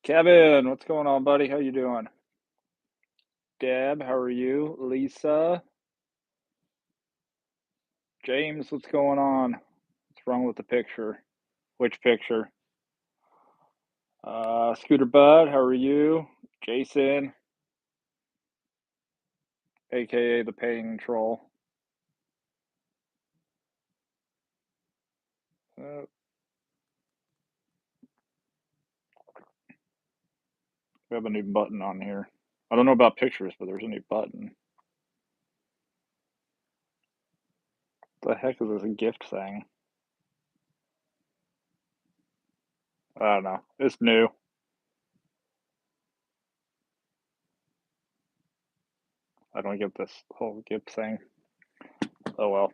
Kevin, what's going on, buddy? How you doing? Deb, how are you? Lisa, James, what's going on? What's wrong with the picture? Which picture? Scooter Bud, how are you? Jason, aka the paying troll. Uh, we have a new button on here. I don't know about pictures, but there's a new button. What the heck is this gift thing? I don't know. It's new. I don't get this whole gift thing. Oh well.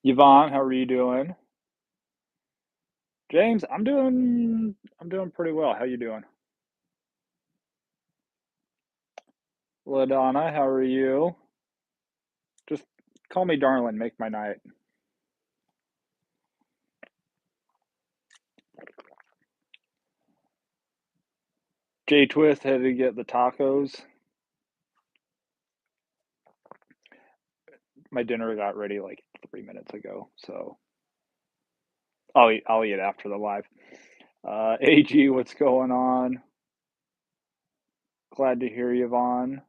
Yvonne, how are you doing? James, I'm doing pretty well. How you doing? LaDonna, how are you? Just call me darling, make my night. J Twist had to get the tacos. My dinner got ready like 3 minutes ago, so I'll eat after the live. AG, what's going on? Glad to hear you, Vaughn.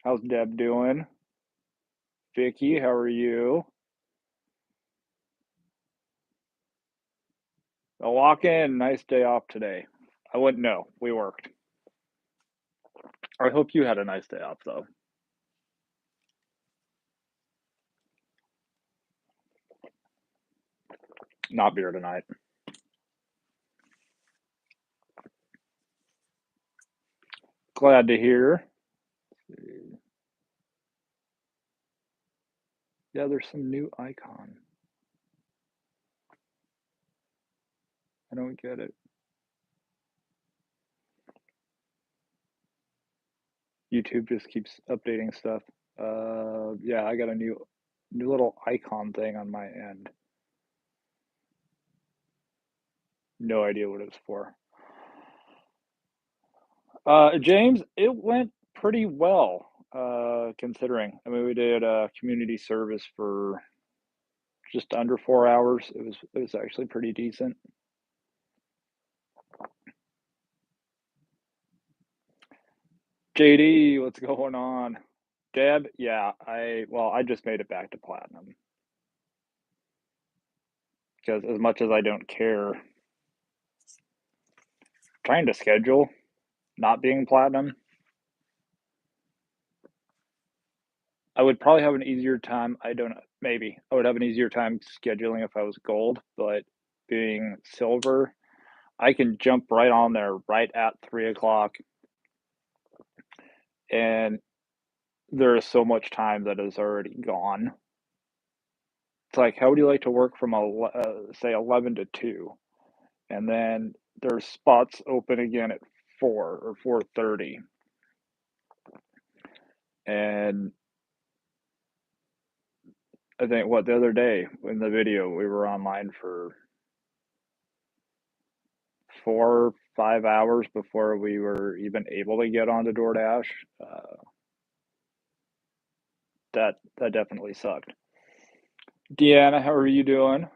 How's Deb doing? Vicky, how are you? I'll walk in. Nice day off today. I wouldn't know. We worked. I hope you had a nice day off though. Not beer tonight. Glad to hear. Yeah, there's some new icon. I don't get it. YouTube just keeps updating stuff. Yeah, I got a new little icon thing on my end. No idea what it's for. James, it went pretty well, considering. I mean, we did community service for just under 4 hours. It was actually pretty decent. JD, what's going on? Deb, yeah, I just made it back to platinum because as much as I don't care, trying to schedule not being platinum, I would probably have an easier time. I don't know, maybe I would have an easier time scheduling if I was gold, but being silver, I can jump right on there right at 3 o'clock, and there is so much time that is already gone. It's like, how would you like to work from say 11 to 2, and then there's spots open again at 4 or 4:30, and I think what the other day in the video we were online for 4 or 5 hours before we were even able to get onto DoorDash. Uh, that definitely sucked. Deanna, how are you doing?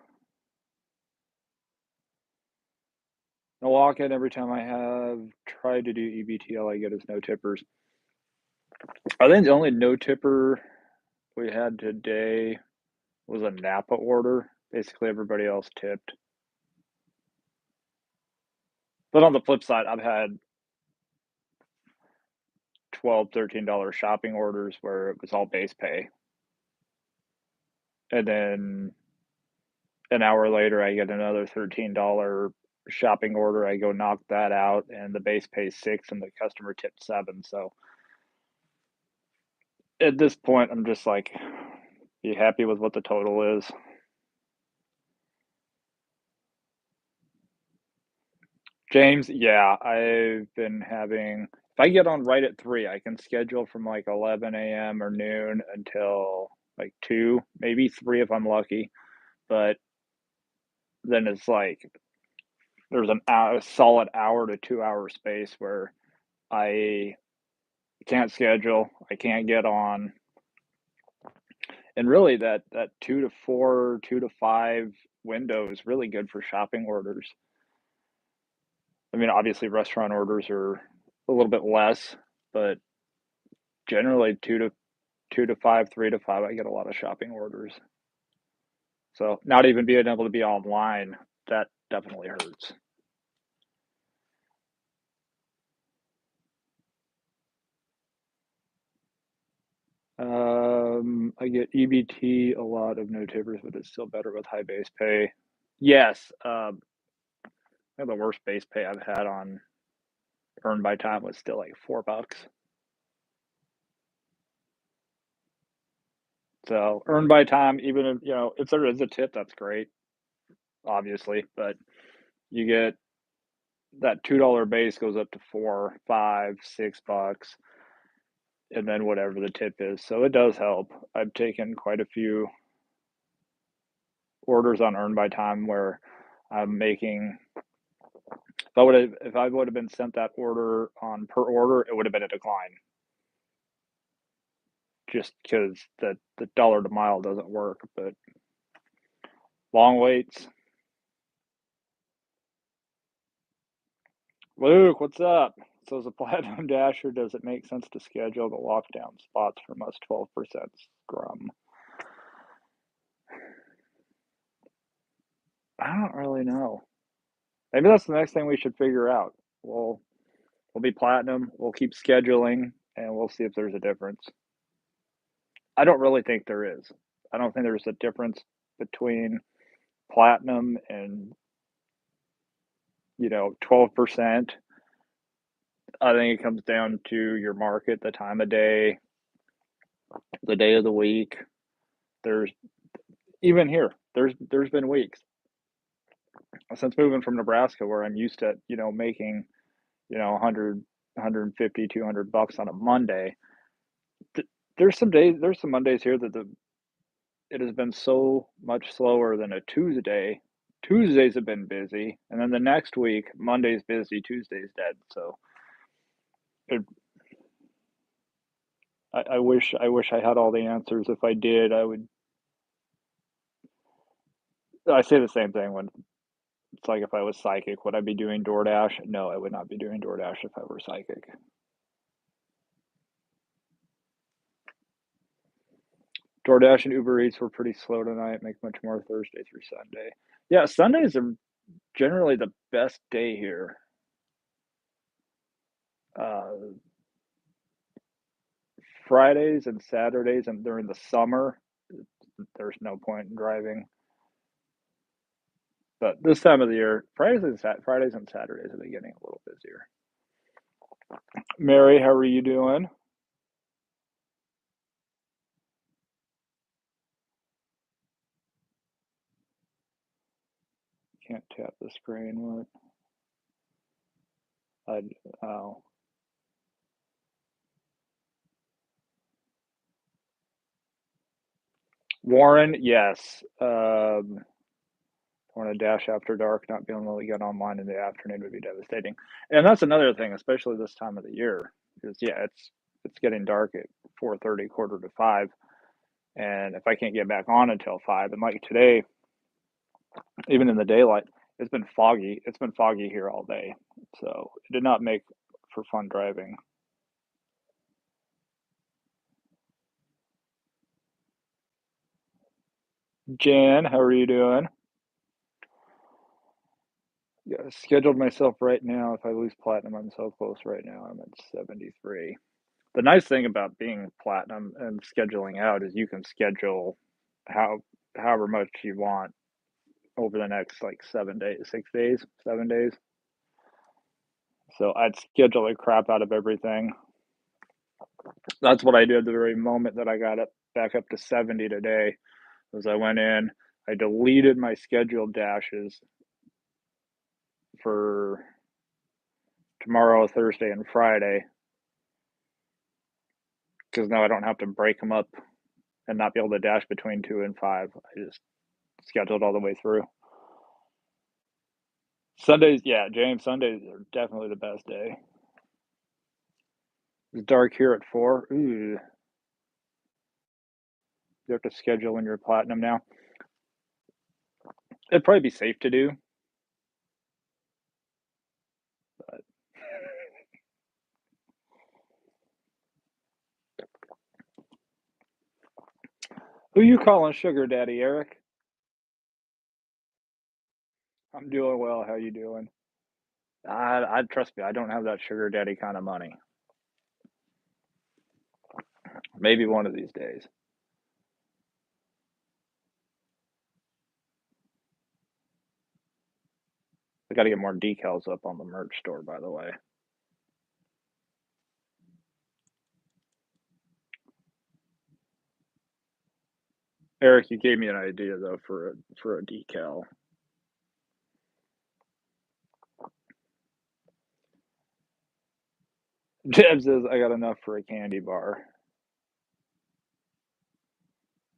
I walk in every time I have tried to do EBTL, I get is no tippers. I think the only no tipper we had today was a Napa order. Basically, everybody else tipped. But on the flip side, I've had 12, $13 shopping orders where it was all base pay. And then an hour later, I get another $13 shopping order. I go knock that out, and the base pays 6, and the customer tipped 7. So at this point, I'm just like, be happy with what the total is. James, yeah, I've been having. If I get on right at 3, I can schedule from like 11 a.m. or noon until like 2, maybe 3 if I'm lucky. But then it's like there's a solid hour to 2 hour space where I can't schedule, I can't get on, and really that 2 to 4, 2 to 5 window is really good for shopping orders. I mean, obviously, restaurant orders are a little bit less, but generally 2 to 5, 3 to 5, I get a lot of shopping orders. So, not even being able to be online, that definitely hurts. I get EBT a lot of no tippers, but it's still better with high base pay. Yes, I think the worst base pay I've had on earned by time was still like $4. So earned by time, even if if there is a tip, that's great, obviously, but you get that $2 base goes up to 4, 5, $6, and then whatever the tip is. So it does help. I've taken quite a few orders on earned by time where I'm making if I would have been sent that order on per order, it would have been a decline just because the dollar to mile doesn't work. But long waits. Luke, what's up? So as a platinum dasher, does it make sense to schedule the lockdown spots from us 12% scrum? I don't really know. Maybe that's the next thing we should figure out. We'll we'll be platinum. We'll keep scheduling, and we'll see if there's a difference. I don't really think there is. I don't think there's a difference between platinum and 12%. I think it comes down to your market, the time of day, the day of the week. There's even here. There's been weeks since moving from Nebraska where I'm used to making 100, 150, $200 on a Monday. There's some Mondays here that it has been so much slower than a Tuesday. Tuesdays have been busy, and then the next week Monday's busy, Tuesday's dead. So it, I wish I had all the answers. If I did, I would. I say the same thing when it's like if I was psychic, would I be doing DoorDash? No, I would not be doing DoorDash if I were psychic. DoorDash and Uber Eats were pretty slow tonight. Make much more Thursday through Sunday. Yeah, Sundays are generally the best day here. Uh, Fridays and Saturdays, and during the summer, there's no point in driving. But this time of the year, Fridays and Saturdays have been getting a little busier. Mary, how are you doing? Can't tap the screen. What? I oh. Warren, yes. On a dash after dark, not being able to get online in the afternoon would be devastating. And that's another thing, especially this time of the year, is yeah, it's getting dark at 4:30, quarter to 5, and if I can't get back on until 5, and like today, even in the daylight, it's been foggy. It's been foggy here all day, so it did not make for fun driving. Jan, how are you doing? Yeah, scheduled myself right now. If I lose platinum, I'm so close right now. I'm at 73. The nice thing about being platinum and scheduling out is you can schedule how however much you want over the next like 7 days, 6 days, 7 days. So I'd schedule the crap out of everything. That's what I did the very moment that I got up back up to 70 today. Was I went in, I deleted my scheduled dashes for tomorrow, Thursday, and Friday because now I don't have to break them up and not be able to dash between 2 and 5. I just scheduled all the way through. Sundays, yeah, James, Sundays are definitely the best day. It's dark here at 4. Ooh, you have to schedule in your platinum now. It'd probably be safe to do, but who you calling sugar daddy, Eric? I'm doing well, how you doing? I trust me, I don't have that sugar daddy kinda money. Maybe one of these days. I gotta get more decals up on the merch store, by the way. Eric, you gave me an idea though for a decal. Deb says I got enough for a candy bar.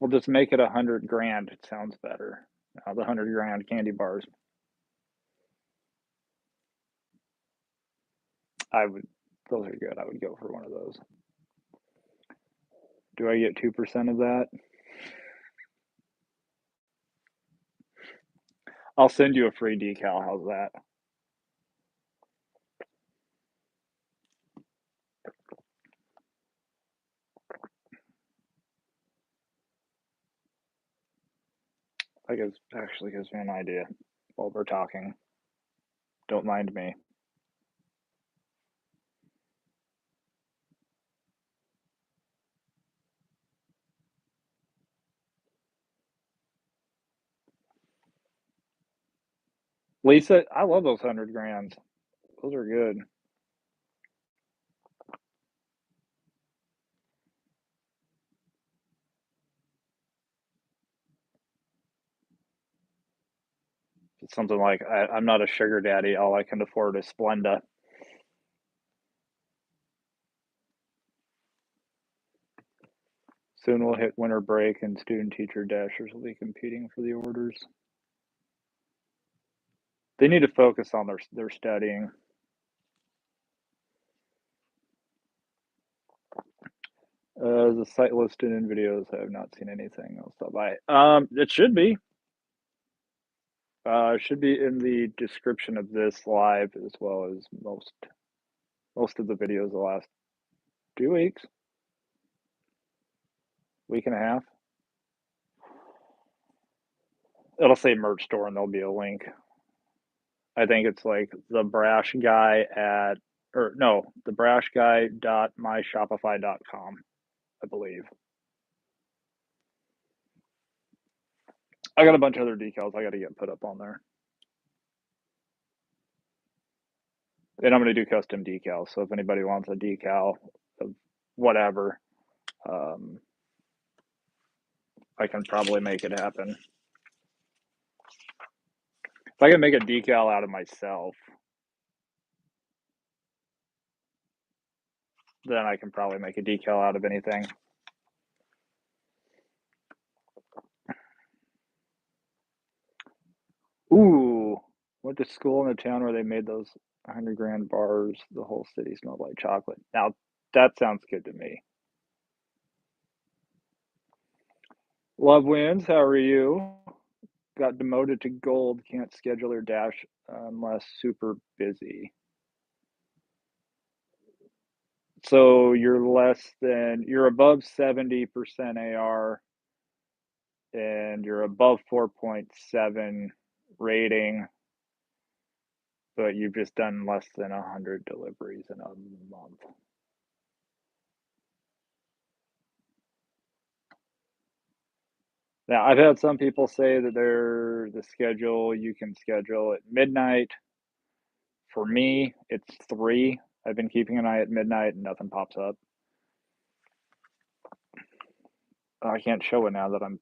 We'll just make it 100 grand. It sounds better. The 100 grand candy bars. I would. Those are good. I would go for one of those. Do I get 2% of that? I'll send you a free decal. How's that? I guess actually gives me an idea while we're talking. Don't mind me. Lisa, I love those 100 grands. Those are good. It's something like I'm not a sugar daddy. All I can afford is Splenda. Soon we'll hit winter break and student teacher dashers will be competing for the orders. They need to focus on their studying. The site listed in videos. I have not seen anything. I'll stop by. It should be. It should be in the description of this live as well as most of the videos the last 2 weeks, week and a half. It'll say merch store and there'll be a link. I think it's like the Brash guy at or no, the Brash guy dot myshopify.com, I believe. I got a bunch of other decals I got to get put up on there. And I'm going to do custom decals. So if anybody wants a decal of whatever, um, I can probably make it happen. If I can make a decal out of myself, then I can probably make a decal out of anything. Ooh, went to school in a town where they made those 100 grand bars. The whole city smelled like chocolate. Now that sounds good to me. Love wins. How are you? Got demoted to gold. Can't schedule or dash unless super busy. So you're above 70% AR and you're above 4.7 rating, but you've just done less than 100 deliveries in a month. Now, I've had some people say that the schedule you can schedule at midnight. For me, it's 3. I've been keeping an eye at midnight and nothing pops up. I can't show it now that I'm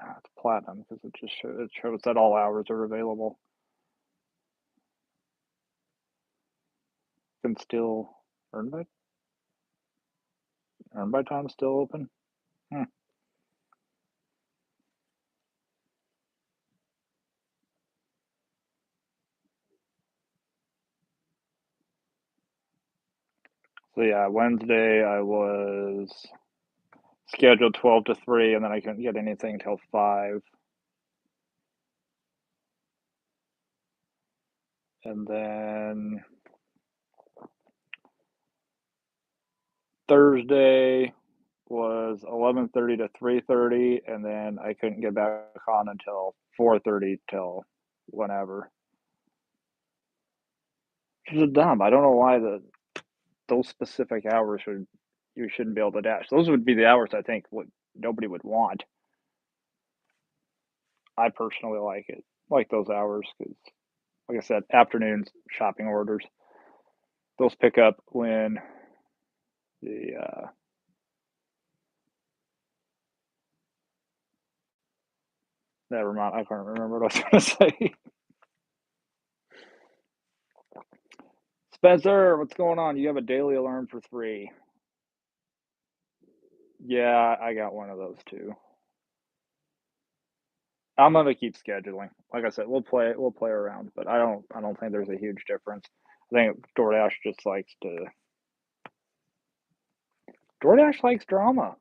it's platinum because it shows that all hours are available. Can still earn by time still open. Hmm. So yeah, Wednesday I was scheduled 12 to 3, and then I couldn't get anything till 5. And then Thursday was 11:30 to 3:30, and then I couldn't get back on until 4:30 till whenever. Which is dumb. I don't know why those specific hours should you shouldn't be able to dash. Those would be the hours I think would nobody would want. I personally like those hours because, like I said, afternoons shopping orders. Those pick up when the never mind. I can't remember what I was going to say. Spencer, what's going on? You have a daily alarm for 3. Yeah, I got one of those too. I'm gonna keep scheduling. Like I said, we'll play around, but I don't think there's a huge difference. I think DoorDash likes drama.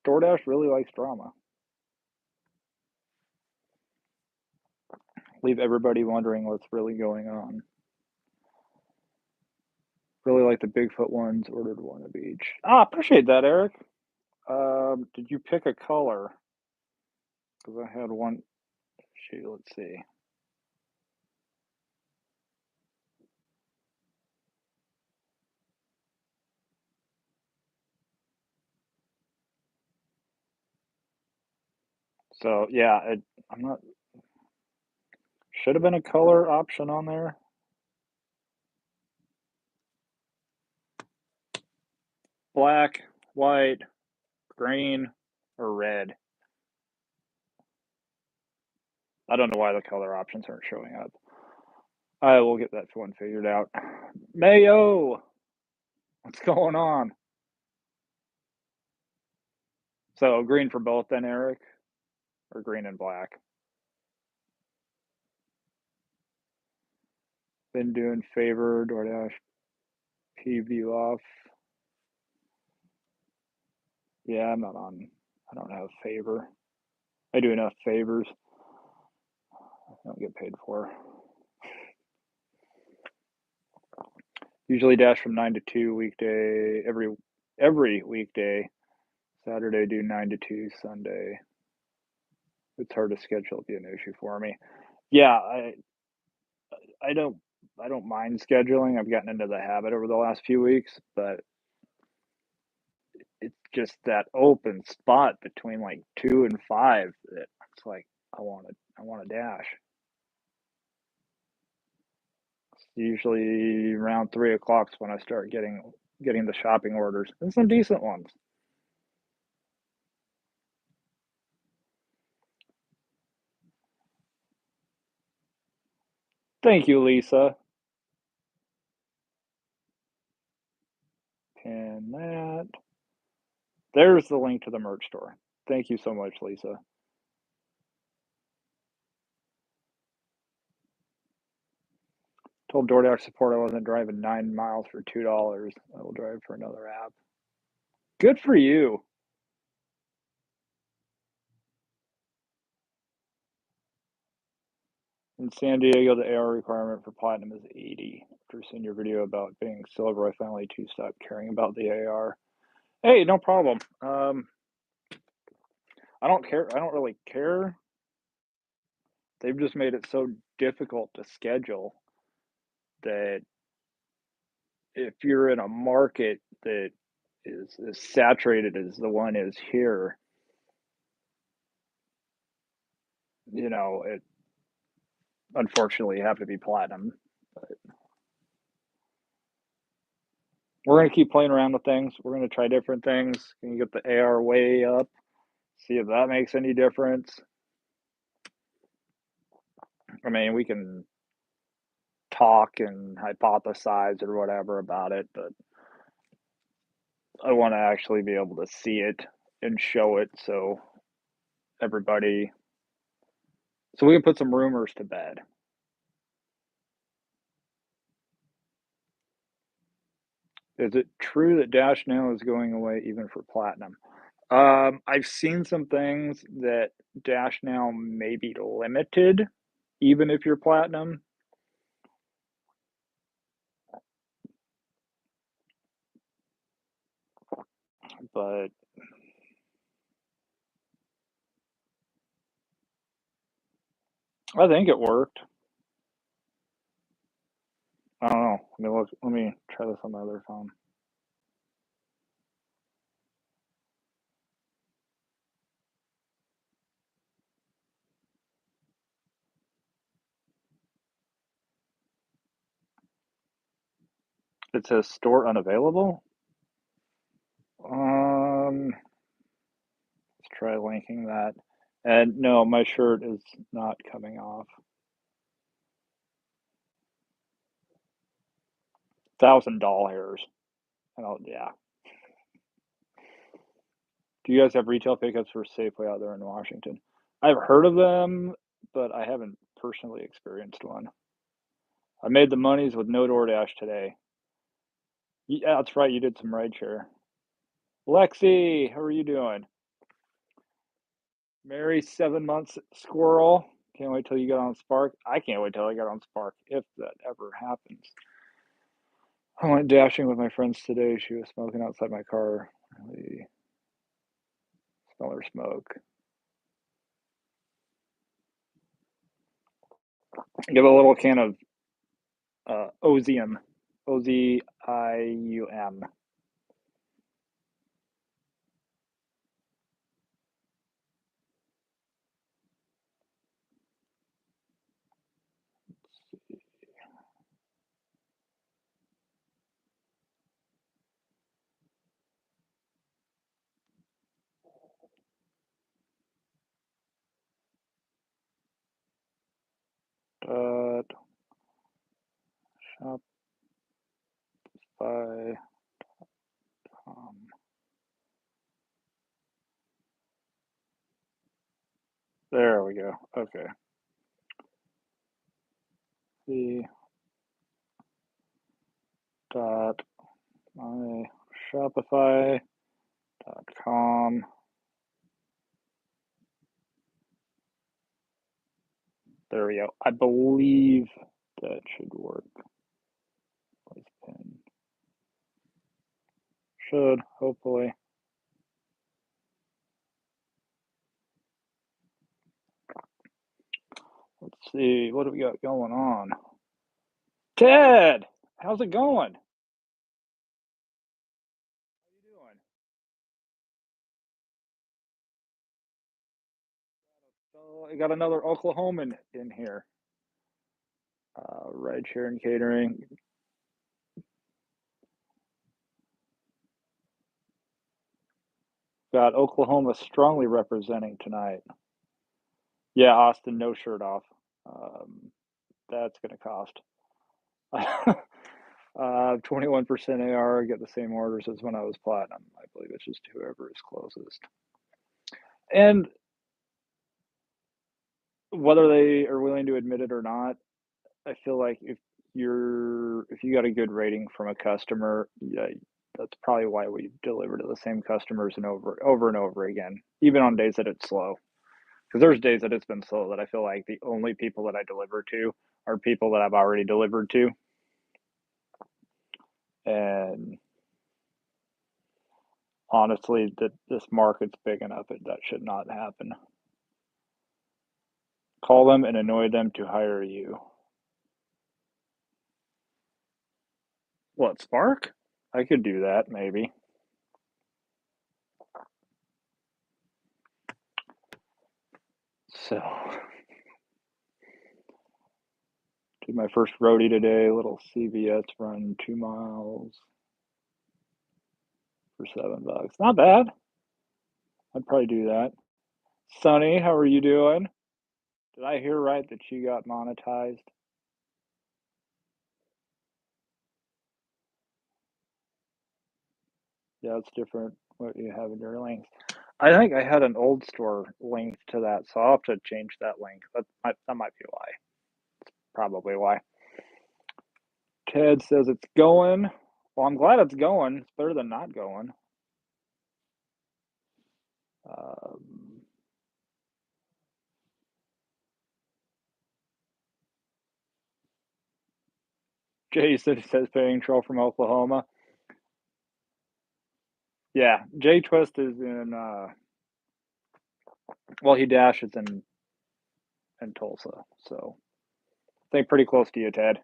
DoorDash really likes drama. Leave everybody wondering what's really going on. Really like the Bigfoot ones. Ordered one of each. Ah, appreciate that, Eric. Did you pick a color? Because I had one. Shoot, let's see. So yeah, I'm not. Should have been a color option on there. Black, white, green, or red. I don't know why the color options aren't showing up. I will get that one figured out. Mayo, what's going on? So green for both then, Eric, or green and black? Been doing favor, DoorDash, PV off. Yeah, I'm not on. I don't have favor. I do enough favors. I don't get paid for. Usually dash from 9 to 2 weekday every weekday. Saturday do 9 to 2. Sunday it's hard to schedule. It'd be an issue for me. Yeah, I don't I don't mind scheduling. I've gotten into the habit over the last few weeks, but it's just that open spot between like 2 and 5 that it's like I want to dash. Usually around 3 o'clock when I start getting the shopping orders and some decent ones. Thank you, Lisa. Pin that. There's the link to the merch store. Thank you so much, Lisa. Told DoorDash support I wasn't driving 9 miles for $2. I will drive for another app. Good for you. In San Diego, the AR requirement for platinum is 80. After seeing your video about being silver, I finally too stopped caring about the AR. Hey, no problem. I don't care. I don't really care. They've just made it so difficult to schedule that if you're in a market that is as saturated as the one is here, it unfortunately have to be platinum. But we're gonna keep playing around with things. We're gonna try different things. Can you get the AR way up? See if that makes any difference. I mean, we can talk and hypothesize or whatever about it, but I want to actually be able to see it and show it everybody so we can put some rumors to bed. Is it true that Dash now is going away even for platinum? I've seen some things that Dash now may be limited, even if you're platinum. But I think it worked. I don't know. Let me look. Let me try this on my other phone. It says store unavailable. Let's try linking that. And no, my shirt is not coming off. $1,000. Yeah. Do you guys have retail pickups for Safeway out there in Washington? I've heard of them, but I haven't personally experienced one. I made the monies with no DoorDash today. Yeah, that's right. You did some rideshare. Lexi, how are you doing? Merry 7 months, squirrel. Can't wait till you get on Spark. I can't wait till I get on Spark, if that ever happens. I went dashing with my friends today. She was smoking outside my car. Really smell her smoke. Give a little can of Ozium. Ozium. Shop by There we go. Okay. The dot my Shopify.com. There we go. I believe that should work. Place pin. Should, hopefully. Let's see. What do we got going on? Ted! How's it going? How you doing? So I got another Oklahoman in here. Rideshare and catering. Got Oklahoma strongly representing tonight. Yeah, Austin, no shirt off. That's going to cost. 21% AR, get the same orders as when I was platinum. I believe it's just whoever is closest. And whether they are willing to admit it or not, I feel like if you got a good rating from a customer, yeah, that's probably why we deliver to the same customers and over and over again, even on days that it's slow. Because there's days that it's been slow that I feel like the only people that I deliver to are people that I've already delivered to. And honestly, that this market's big enough that should not happen. Call them and annoy them to hire you. What, Spark? I could do that, maybe. So, did my first roadie today, little CVS run 2 miles for $7. Not bad. I'd probably do that. Sonny, how are you doing? Did I hear right that you got monetized? Yeah, it's different what you have in your links. I think I had an old store linked to that, so I'll have to change that link. That might be why. Probably why. Ted says it's going. Well, I'm glad it's going. It's better than not going. Um, Jason says paying troll from Oklahoma. Yeah, Jay Twist is in. Well, he dashes in Tulsa, so I think pretty close to you, Ted.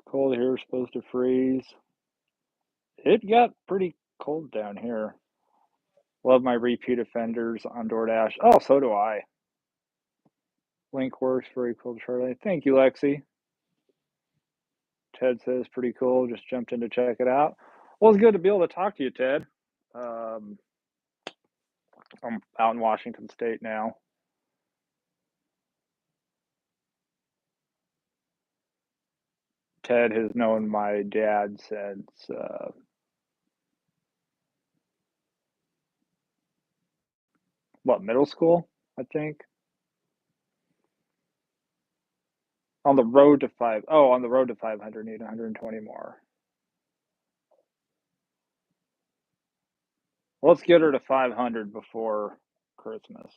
Cold here, supposed to freeze. It got pretty cold down here. Love my repeat offenders on DoorDash. Oh, so do I. Link works very cool, Charlie. Thank you, Lexi. Ted says pretty cool. Just jumped in to check it out. Well, it's good to be able to talk to you, Ted. Um, I'm out in Washington State now. Ted has known my dad since what, middle school, I think. On the road to five. Oh, on the road to 500, need 120 more. Let's get her to 500 before Christmas.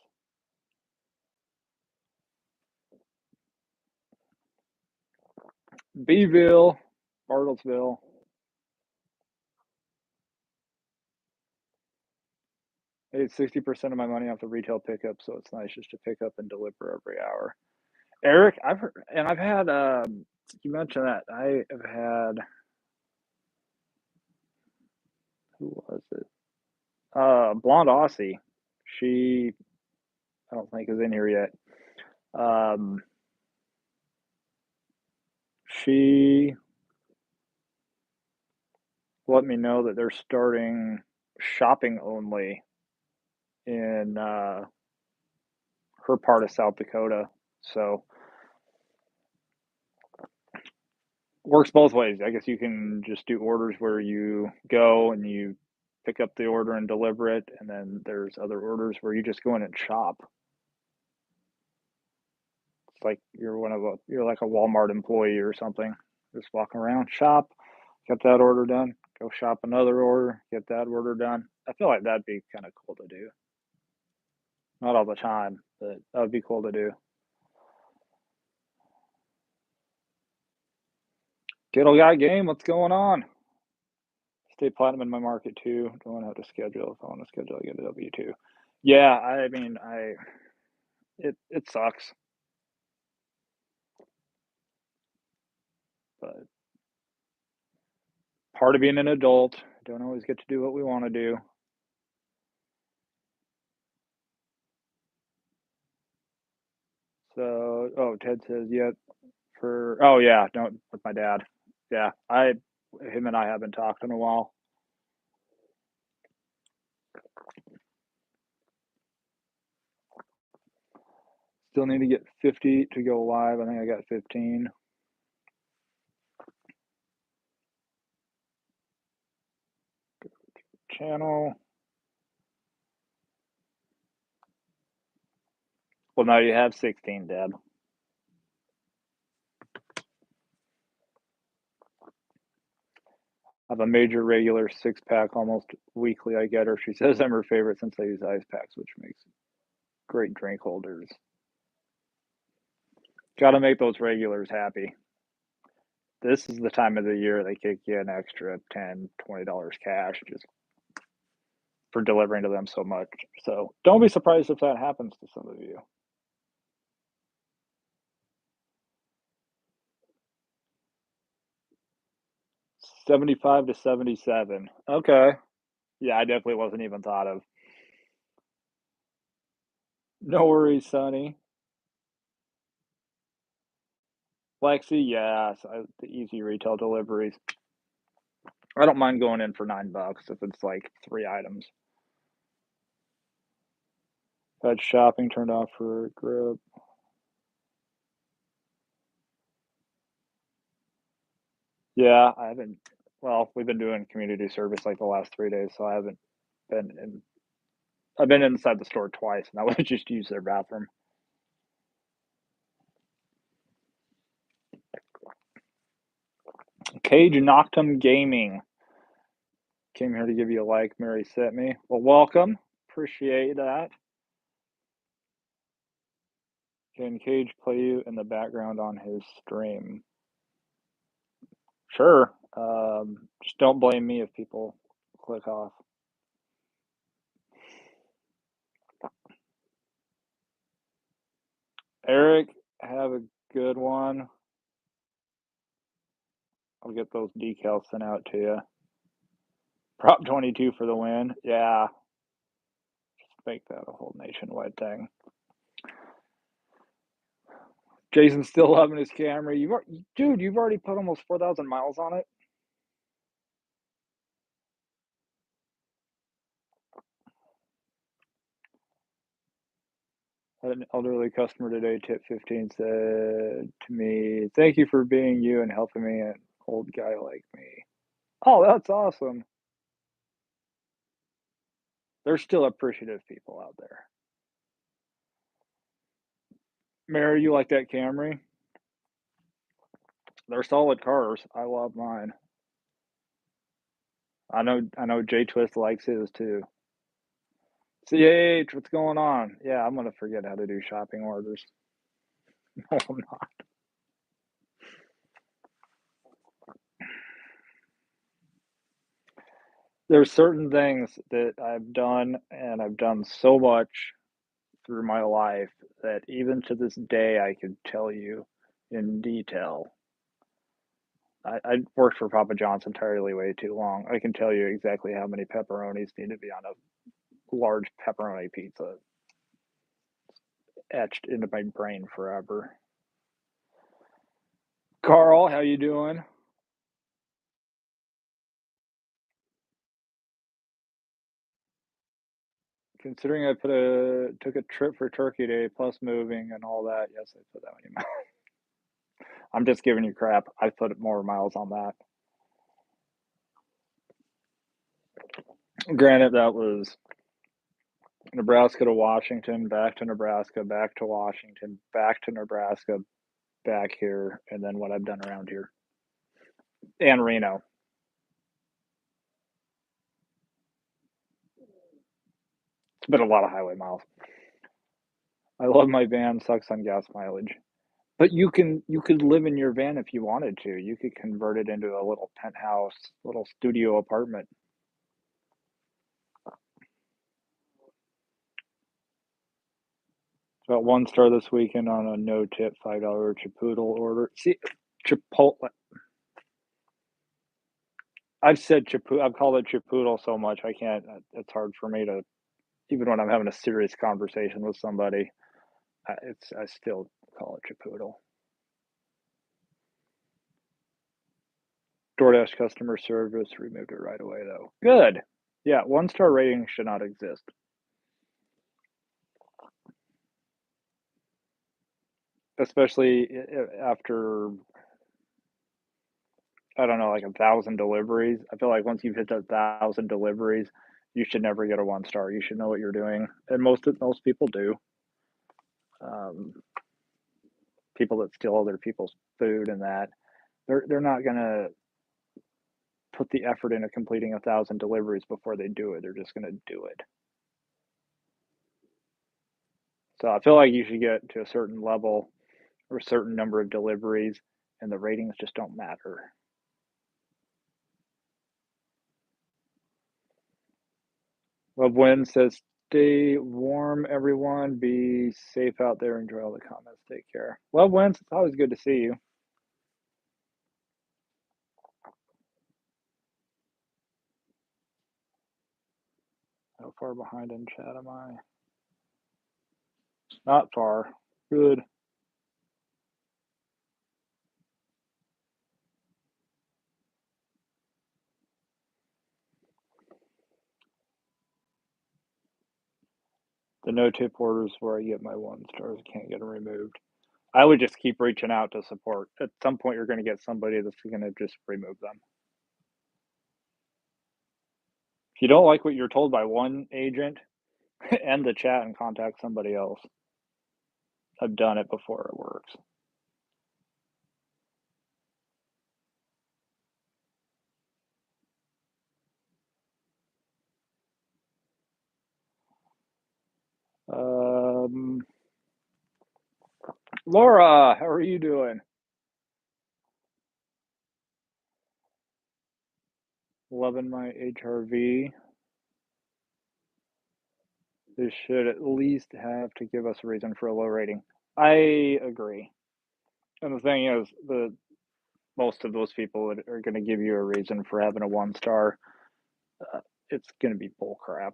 Beeville, Bartlesville. I get 60% of my money off the retail pickup, so it's nice just to pick up and deliver every hour. Eric, I've heard, and I've had. You mentioned that I have had. Who was it? Blonde Aussie. She, I don't think is in here yet. Um, she let me know that they're starting shopping only in her part of South Dakota. So works both ways. I guess you can just do orders where you go and you pick up the order and deliver it, and then there's other orders where you just go in and shop. It's like you're like a Walmart employee or something. Just walking around, shop, get that order done, go shop another order, get that order done. I feel like that'd be kind of cool to do. Not all the time, but that would be cool to do. Kittle got game. What's going on? Stay platinum in my market too. Don't have to schedule. If I want to schedule, I get a W-2. Yeah, I mean, it sucks, but part of being an adult. Don't always get to do what we want to do. So, oh, Ted says, yeah, for, oh yeah, no, with my dad. Yeah, him and I haven't talked in a while. Still need to get 50 to go live. I think I got 15. Channel. Well, now you have 16, Deb. I have a major regular 6-pack almost weekly. I get her. She says I'm her favorite since I use ice packs, which makes great drink holders. Got to make those regulars happy. This is the time of the year they kick you an extra $10, $20 cash just for delivering to them so much. So don't be surprised if that happens to some of you. 75 to 77. Okay. Yeah, I definitely wasn't even thought of. No worries, Sonny. Lexi, yeah, the easy retail deliveries. I don't mind going in for $9 if it's like 3 items. Had shopping turned off for a group. Yeah, I haven't. Well, we've been doing community service like the last 3 days, so I haven't been in. I've been inside the store twice, and I would just use their bathroom. Cage Noctum Gaming came here to give you a like Mary sent me. Well, welcome. Appreciate that. Can Cage play you in the background on his stream? Sure. Just don't blame me if people click off. Eric, have a good one. I'll get those decals sent out to you. Prop 22 for the win. Yeah. Just make that a whole nationwide thing. Jason's still loving his camera. Dude, you've already put almost 4,000 miles on it. An elderly customer today, tip 15, said to me, "Thank you for being you and helping me, an old guy like me." Oh, that's awesome. There's still appreciative people out there. Mary, you like that Camry? They're solid cars. I love mine. I know J Twist likes his too. CH, what's going on? Yeah, I'm gonna forget how to do shopping orders. No, I'm not. There's certain things that I've done, and I've done so much through my life that even to this day I could tell you in detail. I worked for Papa John's entirely way too long. I can tell you exactly how many pepperonis need to be on a large pepperoni pizza, etched into my brain forever. Carl, how you doing? Considering I took a trip for Turkey Day plus moving and all that. Yes, I put that many miles. I'm just giving you crap. I put more miles on that. Granted, that was Nebraska to Washington, back to Nebraska, back to Washington, back to Nebraska, back here, and then what I've done around here. And Reno. It's been a lot of highway miles. I love my van, sucks on gas mileage. But you could live in your van if you wanted to. You could convert it into a little penthouse, little studio apartment. Got 1 star this weekend on a no tip $5 Chipotle order. See, Chipotle. I've said Chipotle. I've called it Chipotle so much I can't. It's hard for me to, even when I'm having a serious conversation with somebody. I still call it Chipotle. DoorDash customer service removed it right away though. Good. Yeah, 1 star rating should not exist. Especially after, I don't know, like 1,000 deliveries. I feel like once you've hit 1,000 deliveries, you should never get a 1 star. You should know what you're doing, and most people do. Um, People that steal other people's food and that, they're not gonna put the effort into completing 1,000 deliveries before they do it. They're just gonna do it. So I feel like you should get to a certain level or a certain number of deliveries, and the ratings just don't matter. Love Win says, "Stay warm, everyone. Be safe out there. Enjoy all the comments. Take care." Love Wins. It's always good to see you. How far behind in chat am I? Not far. Good. The no tip orders where I get my 1 stars. Can't get them removed. I would just keep reaching out to support. At some point, you're going to get somebody that's going to just remove them. If you don't like what you're told by one agent, end the chat and contact somebody else. I've done it before. It works. Laura, how are you doing? Loving my HRV. They should at least have to give us a reason for a low rating. I agree. And the thing is, the most of those people that are going to give you a reason for having a 1 star, uh, it's going to be bull crap.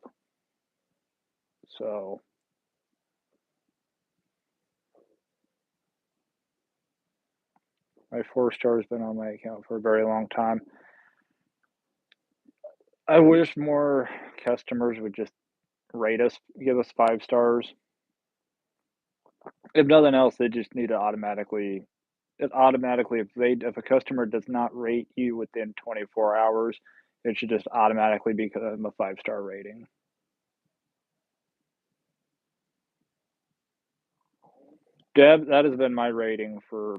So my 4 star has been on my account for a very long time. I wish more customers would just rate us, give us 5 stars. If nothing else, they just need to automatically it automatically if a customer does not rate you within 24 hours, it should just automatically become a 5 star rating. Deb, that has been my rating for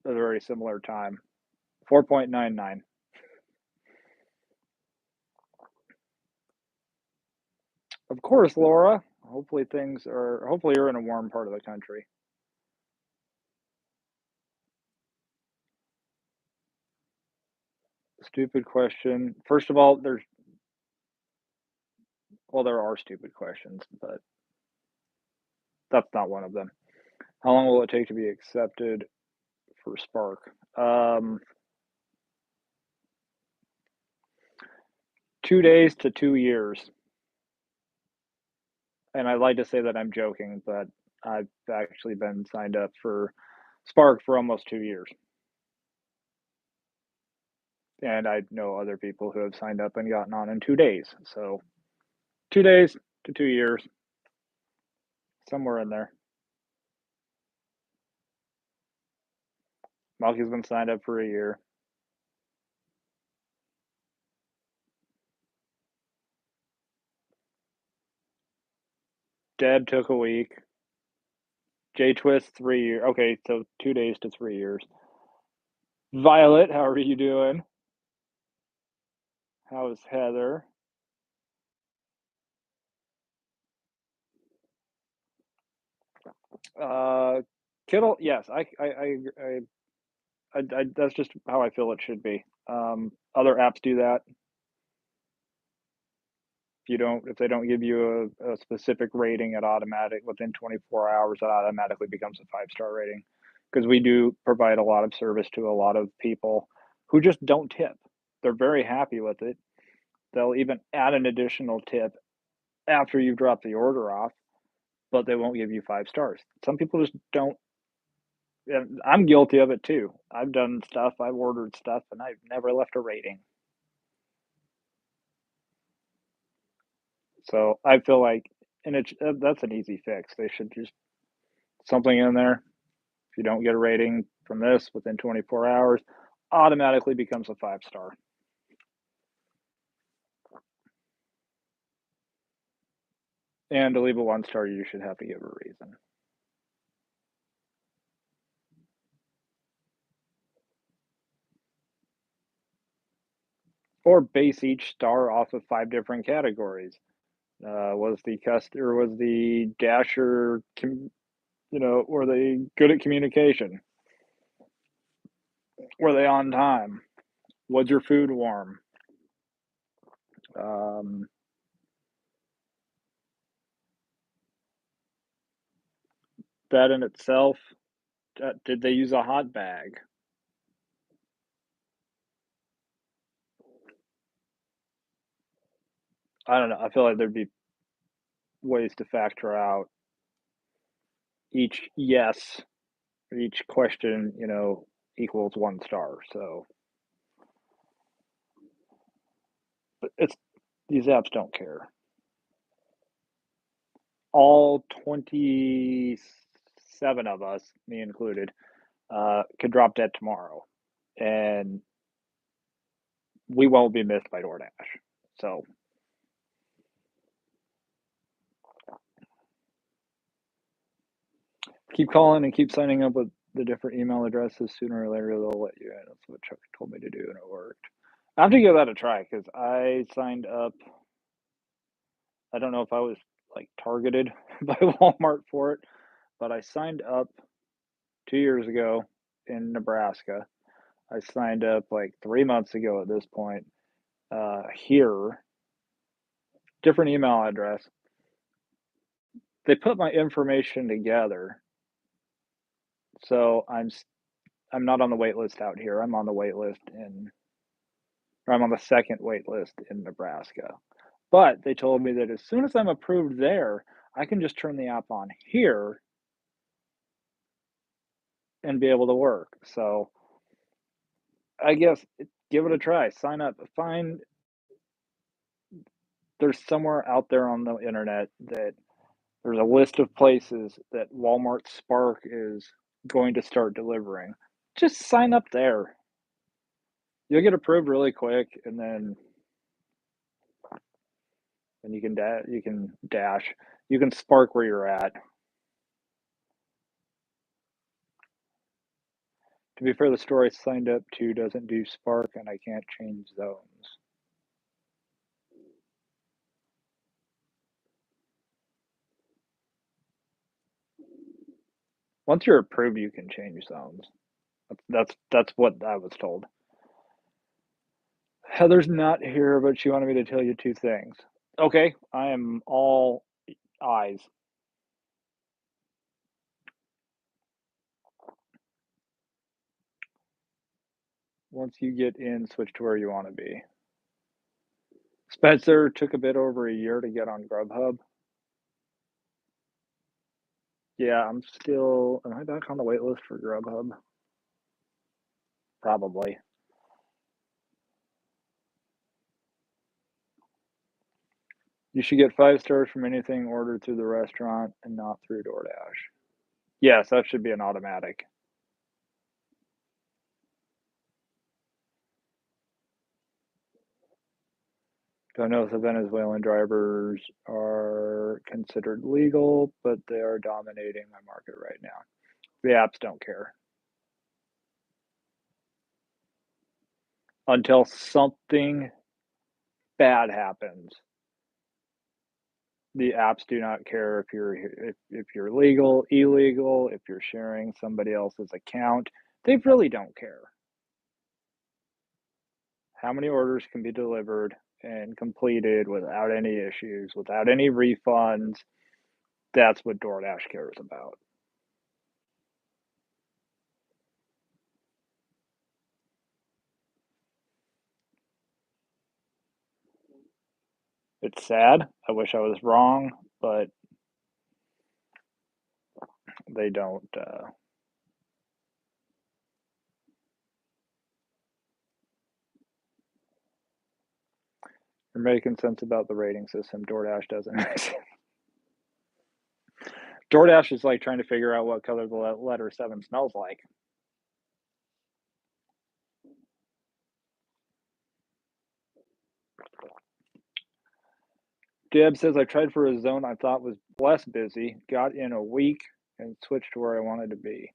a very similar time. 4.99. Of course, Laura. Hopefully you're in a warm part of the country. Stupid question. First of all, there are stupid questions, but that's not one of them. How long will it take to be accepted for Spark? 2 days to 2 years. And I like to say that I'm joking, but I've actually been signed up for Spark for almost 2 years. And I know other people who have signed up and gotten on in 2 days. So 2 days to 2 years, somewhere in there. Malky's been signed up for a year. Deb took a week. J Twist 3 years. Okay, so 2 days to 3 years. Violet, how are you doing? How's Heather? Uh, Kittle, yes, that's just how I feel it should be. Other apps do that. If they don't give you a specific rating, it automatic within 24 hours, it automatically becomes a 5 star rating. Because we do provide a lot of service to a lot of people who just don't tip. They're very happy with it. They'll even add an additional tip after you've dropped the order off, but they won't give you 5 stars. Some people just don't. And I'm guilty of it too. I've done stuff, I've ordered stuff, and I've never left a rating. So I feel like, and that's an easy fix. They should just something in there. If you don't get a rating from this within 24 hours, automatically becomes a 5 star. And to leave a 1 star, you should have to give a reason. Or base each star off of 5 different categories. Was the dasher, were they good at communication? Were they on time? Was your food warm? Um, that in itself, did they use a hot bag? I don't know. I feel like there'd be ways to factor out each yes, each question, equals 1 star. So but it's these apps don't care. All 27 of us, me included, could drop dead tomorrow, and we won't be missed by DoorDash. So keep calling and keep signing up with the different email addresses. Sooner or later, they'll let you in. That's what Chuck told me to do, and it worked. I have to give that a try because I signed up. I don't know if I was like targeted by Walmart for it, but I signed up 2 years ago in Nebraska. I signed up like 3 months ago at this point, here, different email address. They put my information together, so I'm not on the wait list out here. I'm on the wait list in or I'm on the second wait list in Nebraska. But they told me that as soon as I'm approved there, I can just turn the app on here and be able to work. So I guess give it a try. Sign up. Find there's somewhere out there on the internet that there's a list of places that Walmart Spark is going to start delivering. Just sign up there. You'll get approved really quick, and then you can spark where you're at. To be fair, the store I signed up to doesn't do Spark, and I can't change zones. Once you're approved, you can change zones. That's what I was told. Heather's not here, but she wanted me to tell you two things. Okay, I am all eyes. Once you get in, switch to where you want to be. Spencer took a bit over a year to get on Grubhub. Yeah, am I back on the wait list for Grubhub? Probably. You should get 5 stars from anything ordered through the restaurant and not through DoorDash. Yes, that should be an automatic. Don't know if the Venezuelan drivers are considered legal, but they are dominating my market right now. The apps don't care. Until something bad happens, the apps do not care if you're legal, illegal, if you're sharing somebody else's account. They really don't care. How many orders can be delivered and completed without any issues, without any refunds? That's what DoorDash cares about. It's sad. I wish I was wrong, but they don't. You're making sense about the rating system. DoorDash doesn't. DoorDash is like trying to figure out what color the letter 7 smells like. Deb says, I tried for a zone I thought was less busy, got in a week, and switched to where I wanted to be.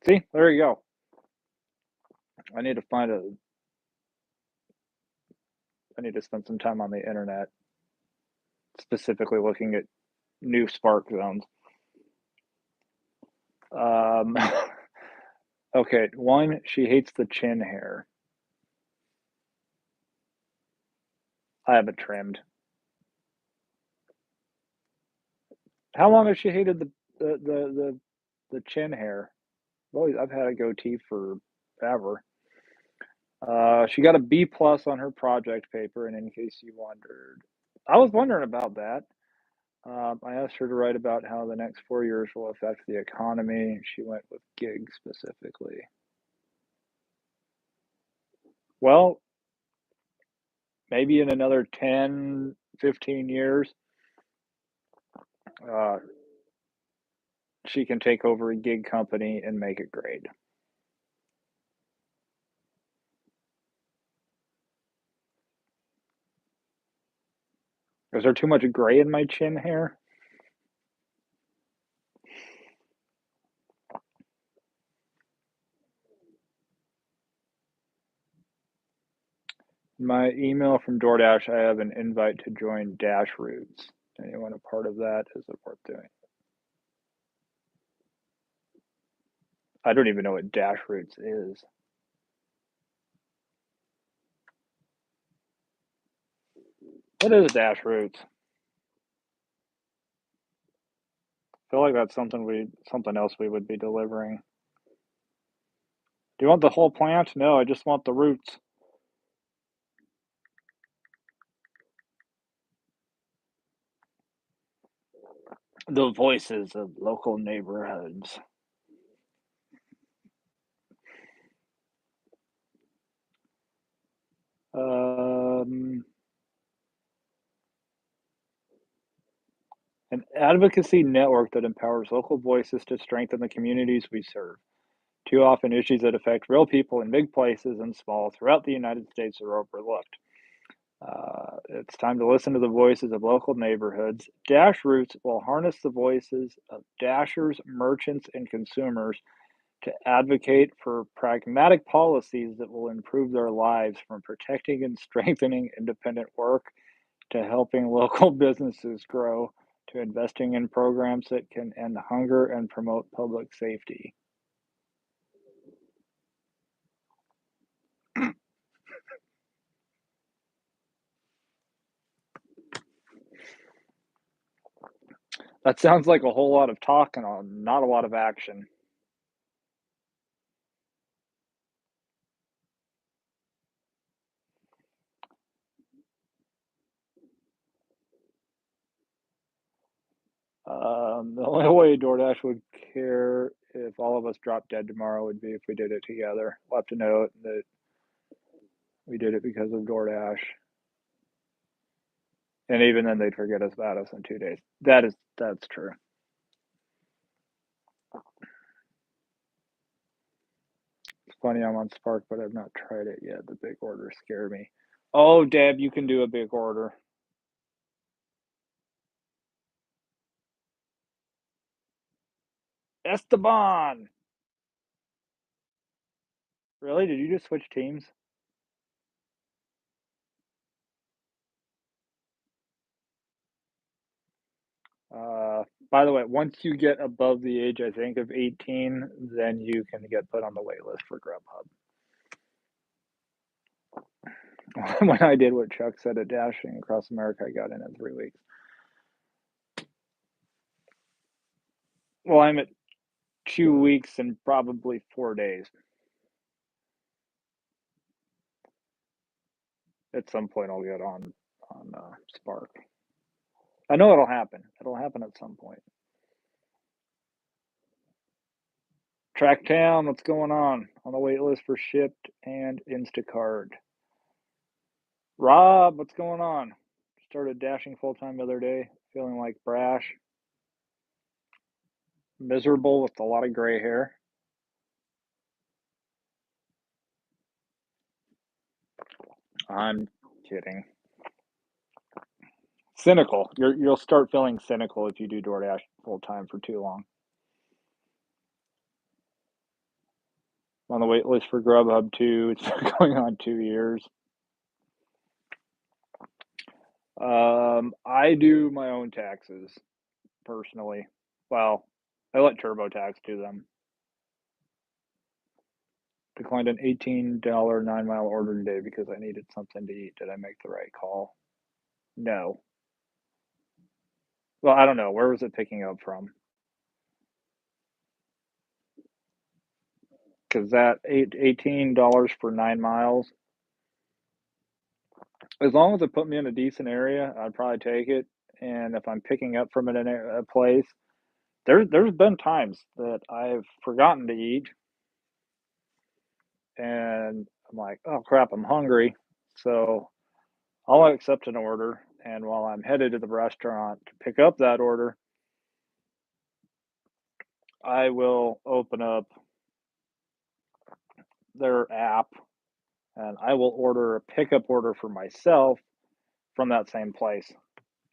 See, there you go. I need to find a. I need to spend some time on the internet, specifically looking at new Spark zones. Um, okay, one, she hates the chin hair. I have it trimmed. How long has she hated the chin hair? Well, I've had a goatee forever. She got a B plus on her project paper, and in case you wondered, I was wondering about that. I asked her to write about how the next 4 years will affect the economy. She went with gigs specifically. Well, maybe in another 10, 15 years, uh, she can take over a gig company and make it great. Is there too much gray in my chin hair? My email from DoorDash, I have an invite to join Dash Roots. Anyone a part of that? Is it worth doing? I don't even know what dash roots is. What is dash roots? I feel like that's something else we would be delivering. Do you want the whole plant? No, I just want the roots. The voices of local neighborhoods. Um, an advocacy network that empowers local voices to strengthen the communities we serve. Too often, issues that affect real people in big places and small throughout the United States are overlooked. It's time to listen to the voices of local neighborhoods. Dash Roots will harness the voices of dashers, merchants, and consumers to advocate for pragmatic policies that will improve their lives, from protecting and strengthening independent work to helping local businesses grow to investing in programs that can end hunger and promote public safety. That sounds like a whole lot of talk and not a lot of action. The only way DoorDash would care if all of us dropped dead tomorrow would be if we did it together. Left a note that we did it because of DoorDash, and even then they'd forget us about us in 2 days. That's true. It's funny I'm on Spark, but I've not tried it yet. The big orders scare me. Oh, Deb, you can do a big order. Esteban! Really? Did you just switch teams? By the way, once you get above the age, I think, of 18, then you can get put on the wait list for Grubhub. When I did what Chuck said at Dashing across America, I got in 3 weeks. Well, I'm at 2 weeks and probably 4 days. At some point, I'll get on Spark. I know it'll happen. It'll happen at some point. Tracktown, what's going on? On the wait list for Shipped and Instacart. Rob, what's going on? Started dashing full time the other day, feeling like Brash, miserable with a lot of gray hair. I'm kidding. Cynical. You'll start feeling cynical if you do DoorDash full time for too long. I'm on the wait list for Grubhub too. It's been going on 2 years. I do my own taxes personally. Well, I let TurboTax do them. Declined an $18 9 mile order today because I needed something to eat. Did I make the right call? No. Well, I don't know. Where was it picking up from? Because that $18 for 9 miles, as long as it put me in a decent area, I'd probably take it. And if I'm picking up from a place, there's been times that I've forgotten to eat, and I'm like, oh crap, I'm hungry. So I'll accept an order, and while I'm headed to the restaurant to pick up that order, I will open up their app and I will order a pickup order for myself from that same place.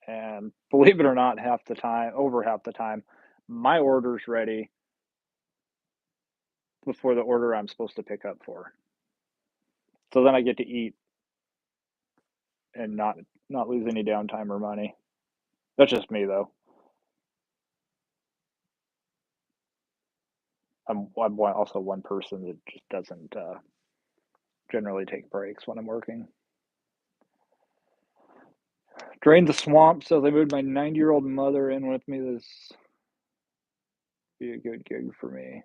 And believe it or not, over half the time, my order's ready before the order I'm supposed to pick up for. So then I get to eat and not lose any downtime or money. That's just me though. I'm also one person that just doesn't generally take breaks when I'm working. Drained the swamp, so they moved my 90-year-old mother in with me. This be a good gig for me.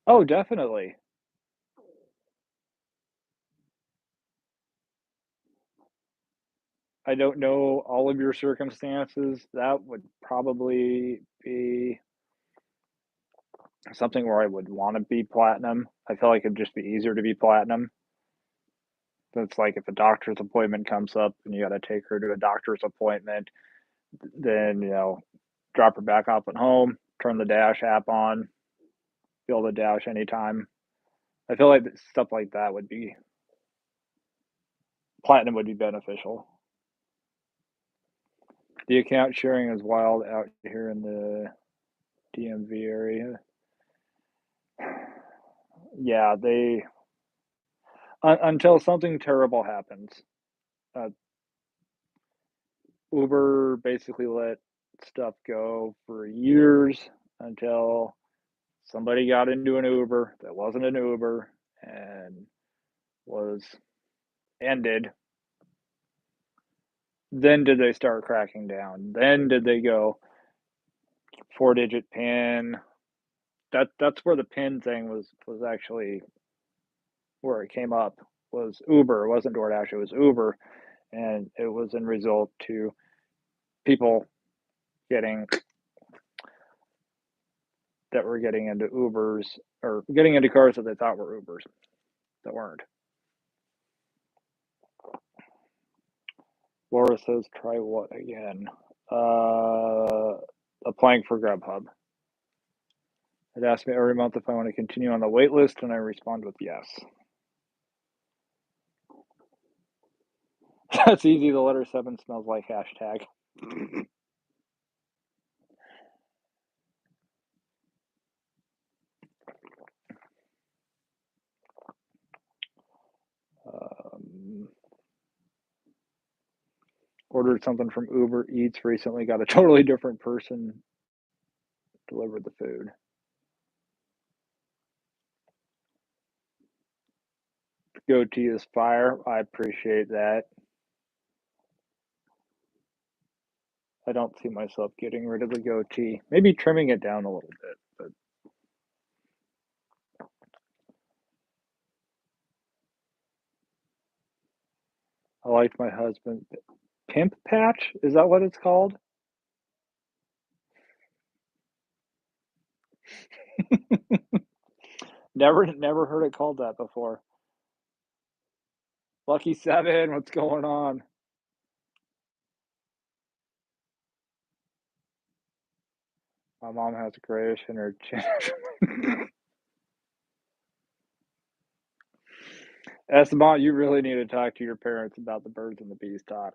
Oh, definitely. I don't know all of your circumstances. That would probably be something where I would want to be platinum. I feel like it'd just be easier to be platinum. It's like if a doctor's appointment comes up and you got to take her to a doctor's appointment, then drop her back off at home, turn the Dash app on, be able to dash anytime. I feel like stuff like that would be platinum would be beneficial. The account sharing is wild out here in the DMV area. Yeah, they until something terrible happens. Uh, Uber basically let stuff go for years until somebody got into an Uber that wasn't an Uber and was ended. Then did they start cracking down? Then did they go 4-digit PIN? That's where the PIN thing was actually where it came up was Uber. It wasn't DoorDash, it was Uber. And it was in result to people getting that were getting into Ubers or getting into cars that they thought were Ubers that weren't. Laura says, try what again? Applying for Grubhub. It asks me every month if I want to continue on the wait list, and I respond with yes. That's easy. The letter 7 smells like hashtag. Ordered something from Uber Eats recently, got a totally different person delivered the food. Goatee is fire. I appreciate that. I don't see myself getting rid of the goatee. Maybe trimming it down a little bit, but I like my husband. Pimp patch? Is that what it's called? Never heard it called that before. Lucky 7, what's going on? My mom has a grayish in her chin. Esteban, you really need to talk to your parents about the birds and the bees talk.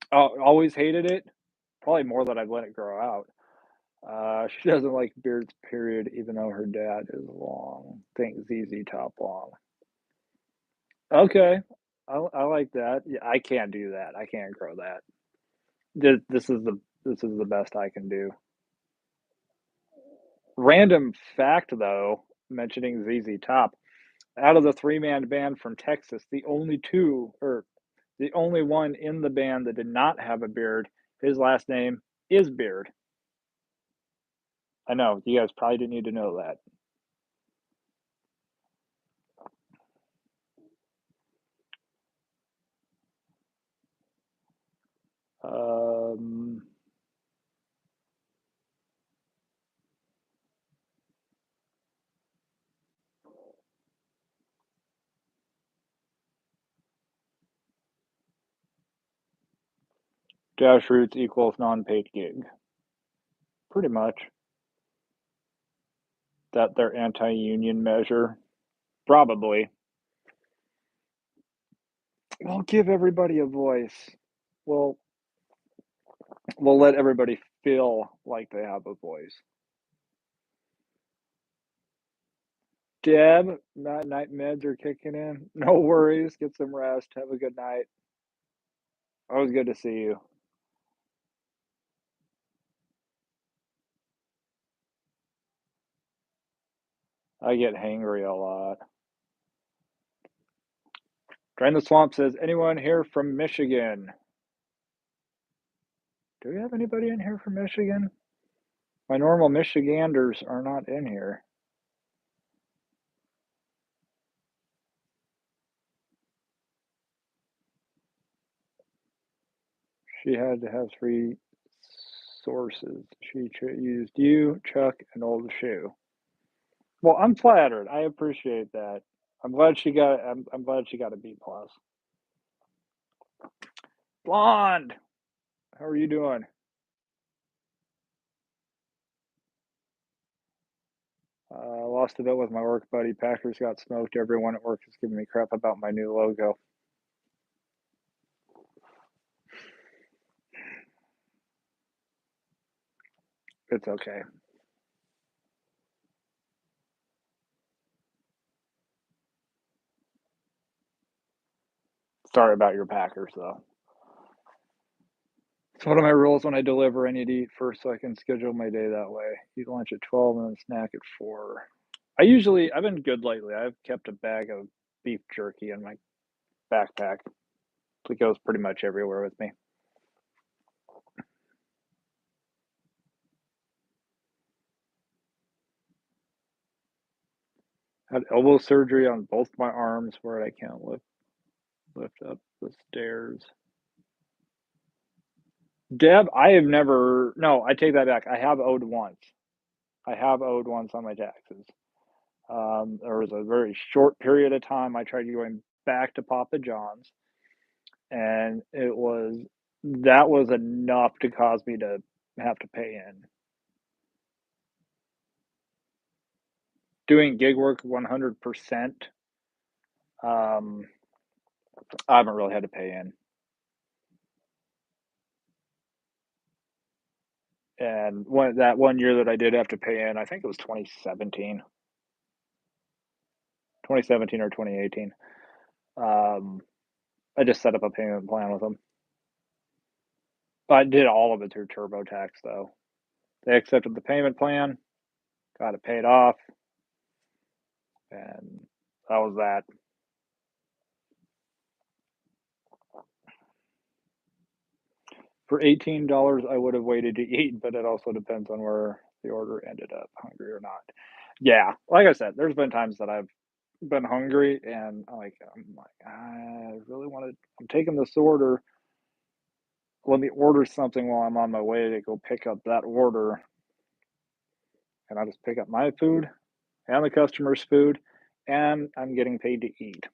Oh, always hated it. Probably more than I've let it grow out. She doesn't like beards, period, even though her dad is long. Think ZZ Top long. Okay, I like that. Yeah, I can't do that. I can't grow that. This is the best I can do. Random fact though, mentioning ZZ Top, out of the three-man band from Texas, the only one in the band that did not have a beard, his last name is Beard. I know, you guys probably didn't need to know that. Um, Dash roots equals non-paid gig. Pretty much. That their anti-union measure. Probably. We'll give everybody a voice. We'll we'll let everybody feel like they have a voice. Deb, night meds are kicking in. No worries. Get some rest. Have a good night. Always good to see you. I get hangry a lot. Drain the Swamp says, "Anyone here from Michigan?" Do we have anybody in here from Michigan? My normal Michiganders are not in here. She had to have 3 sources. She used you, Chuck, and Old Shoe. Well, I'm flattered. I appreciate that. I'm glad she got a B plus. Blonde, how are you doing? Lost a bit with my work buddy. Packers got smoked. Everyone at work is giving me crap about my new logo. It's okay. Sorry about your Packers, though. So one of my rules when I deliver, I need to eat first so I can schedule my day that way. Eat lunch at 12 and then snack at 4. I've been good lately. I've kept a bag of beef jerky in my backpack. It goes pretty much everywhere with me. Had elbow surgery on both my arms where I can't lift up the stairs. Deb, I have never. No, I take that back. I have owed once. I have owed once on my taxes. There was a very short period of time I tried going back to Papa John's, and that was enough to cause me to have to pay in. Doing gig work 100%, um, I haven't really had to pay in. And that 1 year that I did have to pay in, I think it was 2017 or 2018. Um, I just set up a payment plan with them. I did all of it through TurboTax, though. They accepted the payment plan, got it paid off, and that was that. For $18, I would have waited to eat, but it also depends on where the order ended up, hungry or not. Yeah, like I said, there's been times that I've been hungry and I really want to. I'm taking this order. Let me order something while I'm on my way to go pick up that order, and I just pick up my food and the customer's food, and I'm getting paid to eat.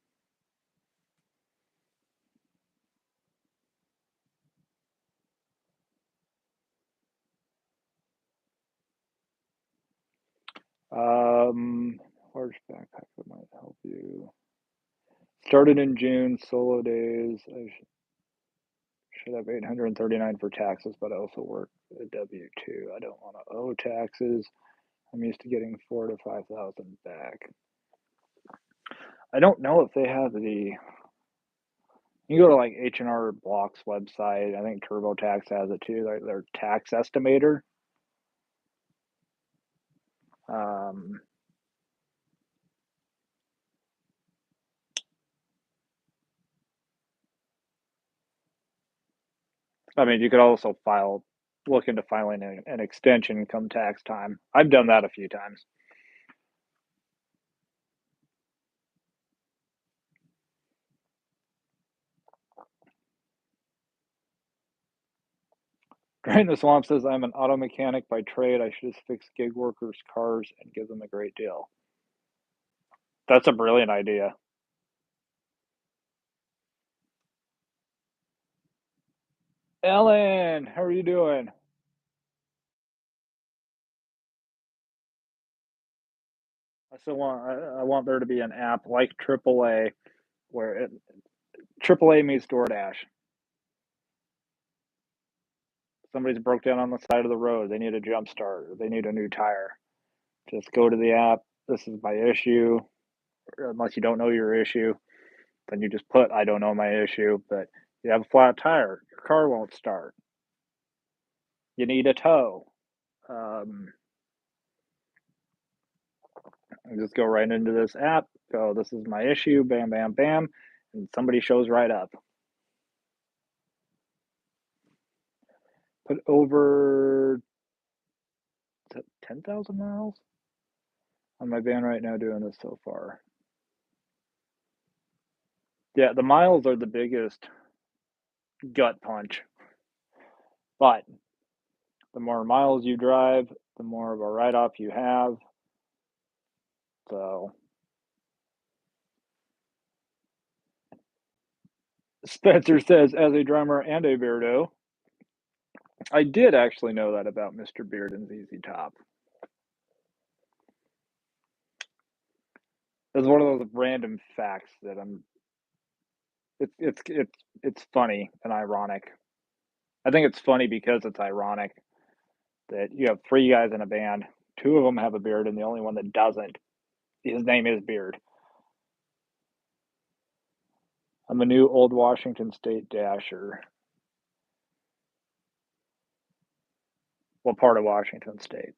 Um, Large backpack that might help you. Started in June, solo days. I should have 839 for taxes, but I also work a W-2. I don't want to owe taxes. I'm used to getting 4 to 5,000 back. I don't know if they have the. You go to like H&R Block's website. I think TurboTax has it too. Their tax estimator. Um, I mean, you could also look into filing an extension come tax time. I've done that a few times. Drain the Swamp says, I'm an auto mechanic by trade. I should just fix gig workers' cars and give them a great deal. That's a brilliant idea. Ellen, how are you doing? I want there to be an app like AAA where AAA meets DoorDash. Somebody's broke down on the side of the road. They need a jump start. Or they need a new tire. Just go to the app. This is my issue. Unless you don't know your issue, then you just put I don't know my issue. But You have a flat tire, your car won't start, you need a tow. Um, I just go right into this app, go, this is my issue, bam, bam, bam, and somebody shows right up. Put over 10,000 miles on my van right now doing this so far. Yeah, the miles are the biggest gut punch, but the more miles you drive, the more of a write off you have. So Spencer says, as a drummer and a beardo, I did actually know that about Mr. Beard and ZZ Top. It's one of those random facts that I'm. It's funny and ironic. I think it's funny because it's ironic that you have three guys in a band. Two of them have a beard, and the only one that doesn't, his name is Beard. I'm a new Old Washington State dasher. What part of Washington State?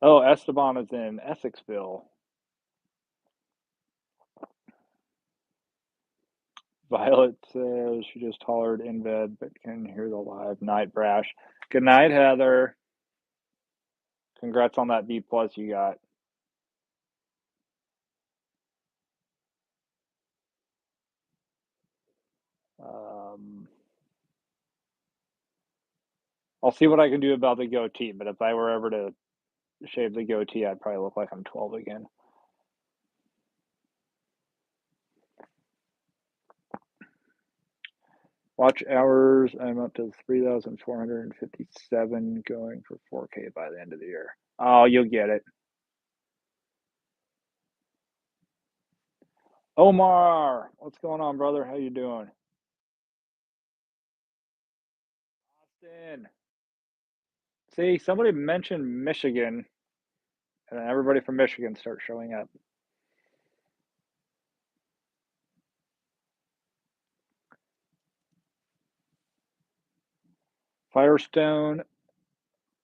Oh, Esteban is in Essexville. Violet says she just hollered in bed but can hear the live night brash. Good night, Heather. Congrats on that B plus you got. Um, I'll see what I can do about the goatee, but if I were ever to shave the goatee, I'd probably look like I'm 12 again. Watch hours, I'm up to 3,457 going for 4K by the end of the year. Oh, you'll get it. Omar, what's going on, brother? How you doing? Austin. See, somebody mentioned Michigan, and then everybody from Michigan starts showing up. Firestone,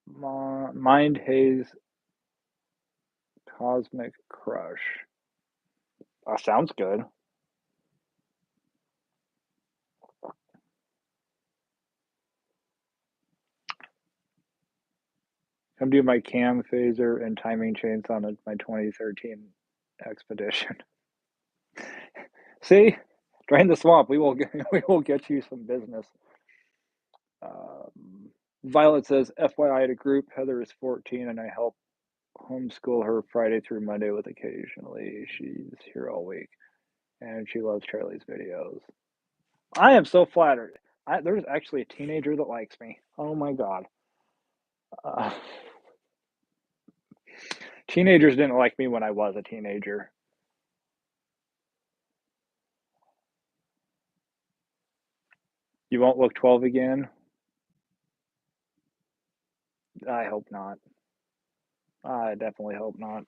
Mind Haze, Cosmic Crush. Sounds good. Come do my cam phaser and timing chains on my 2013 expedition. See, drain the swamp. We will get, we will get you some business. Violet says, FYI to group, Heather is 14 and I help homeschool her Friday through Monday with occasionally. She's here all week and she loves Charlie's videos. I am so flattered. There's actually a teenager that likes me. Oh my God. Uh, Teenagers didn't like me when I was a teenager. You won't look 12 again? I hope not. I definitely hope not.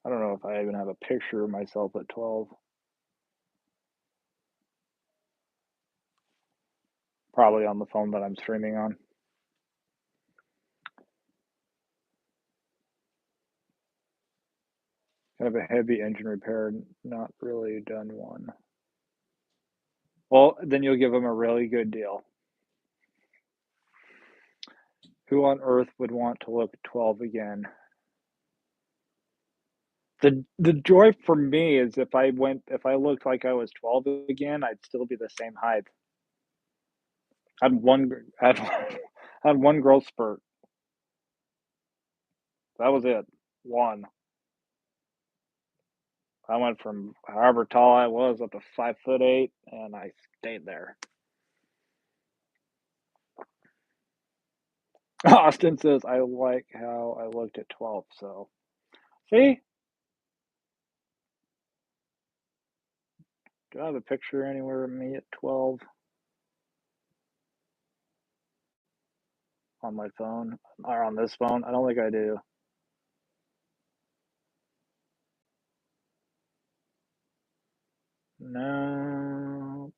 I don't know if I even have a picture of myself at 12. Probably on the phone that I'm streaming on. Kind of a heavy engine repair, not really done one. Well, then you'll give them a really good deal. Who on earth would want to look 12 again? The joy for me is if I looked like I was 12 again, I'd still be the same height. I'd had one growth spurt. That was it. One. I went from however tall I was up to 5'8", and I stayed there. Austin says I like how I looked at 12. So see, do I have a picture anywhere of me at 12? on my phone or on this phone? I don't think I do. No.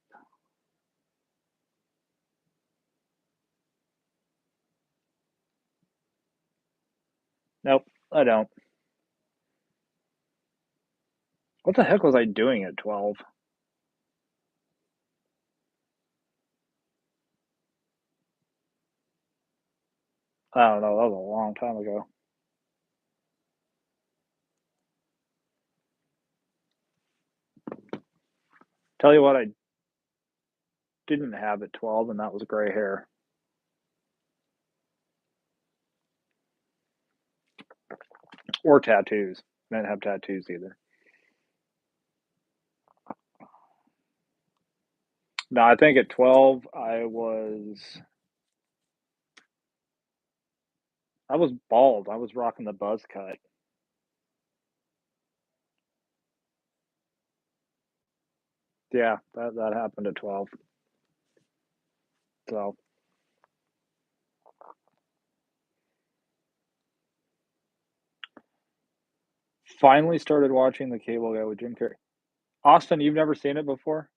Nope, I don't. What the heck was I doing at 12? I don't know, that was a long time ago. Tell you what I didn't have at 12, and that was gray hair. Or tattoos. I didn't have tattoos either. No, I think at 12 I was bald. I was rocking the buzz cut. Yeah, that happened at 12. So, finally started watching The Cable Guy with Jim Carrey. Austin, you've never seen it before?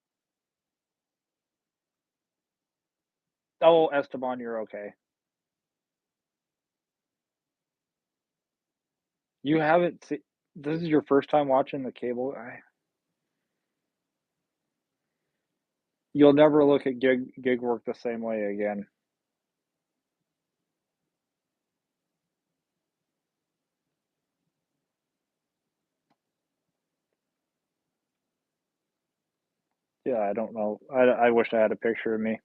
Oh, Esteban, you're okay. You haven't seen this is your first time watching The Cable Guy? You'll never look at gig work the same way again. Yeah, I don't know. I wish I had a picture of me.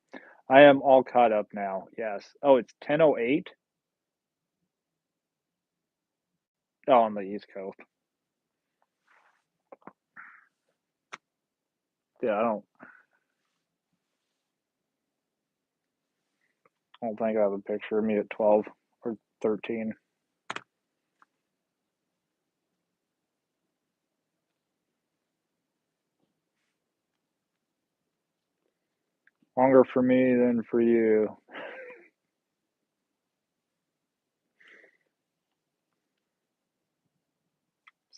I am all caught up now, yes. Oh, it's 10:08? Oh, on the East Coast. Yeah, I don't think I have a picture of me at 12 or 13. Longer for me than for you.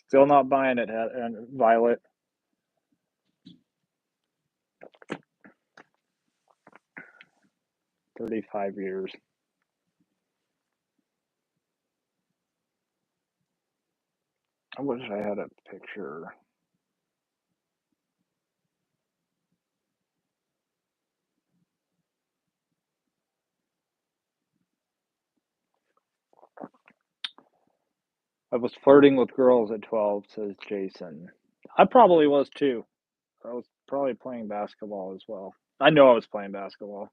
Still not buying it, and Violet. 35 years. I wish I had a picture. I was flirting with girls at 12, says Jason. I probably was too. I was probably playing basketball as well. I know I was playing basketball.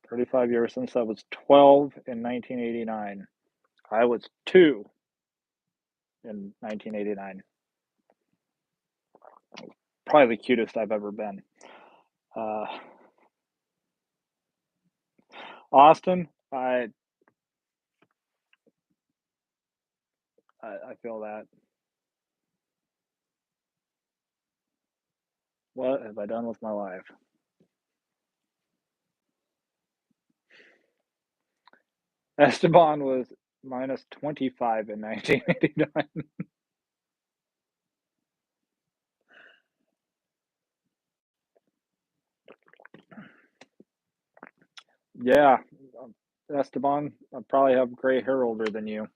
35 years since I was 12 in 1989. I was 2 in 1989. Probably the cutest I've ever been. Uh, Austin, I feel that. What have I done with my life? Esteban was minus 25 in 1989. Yeah, Esteban, I probably have gray hair older than you.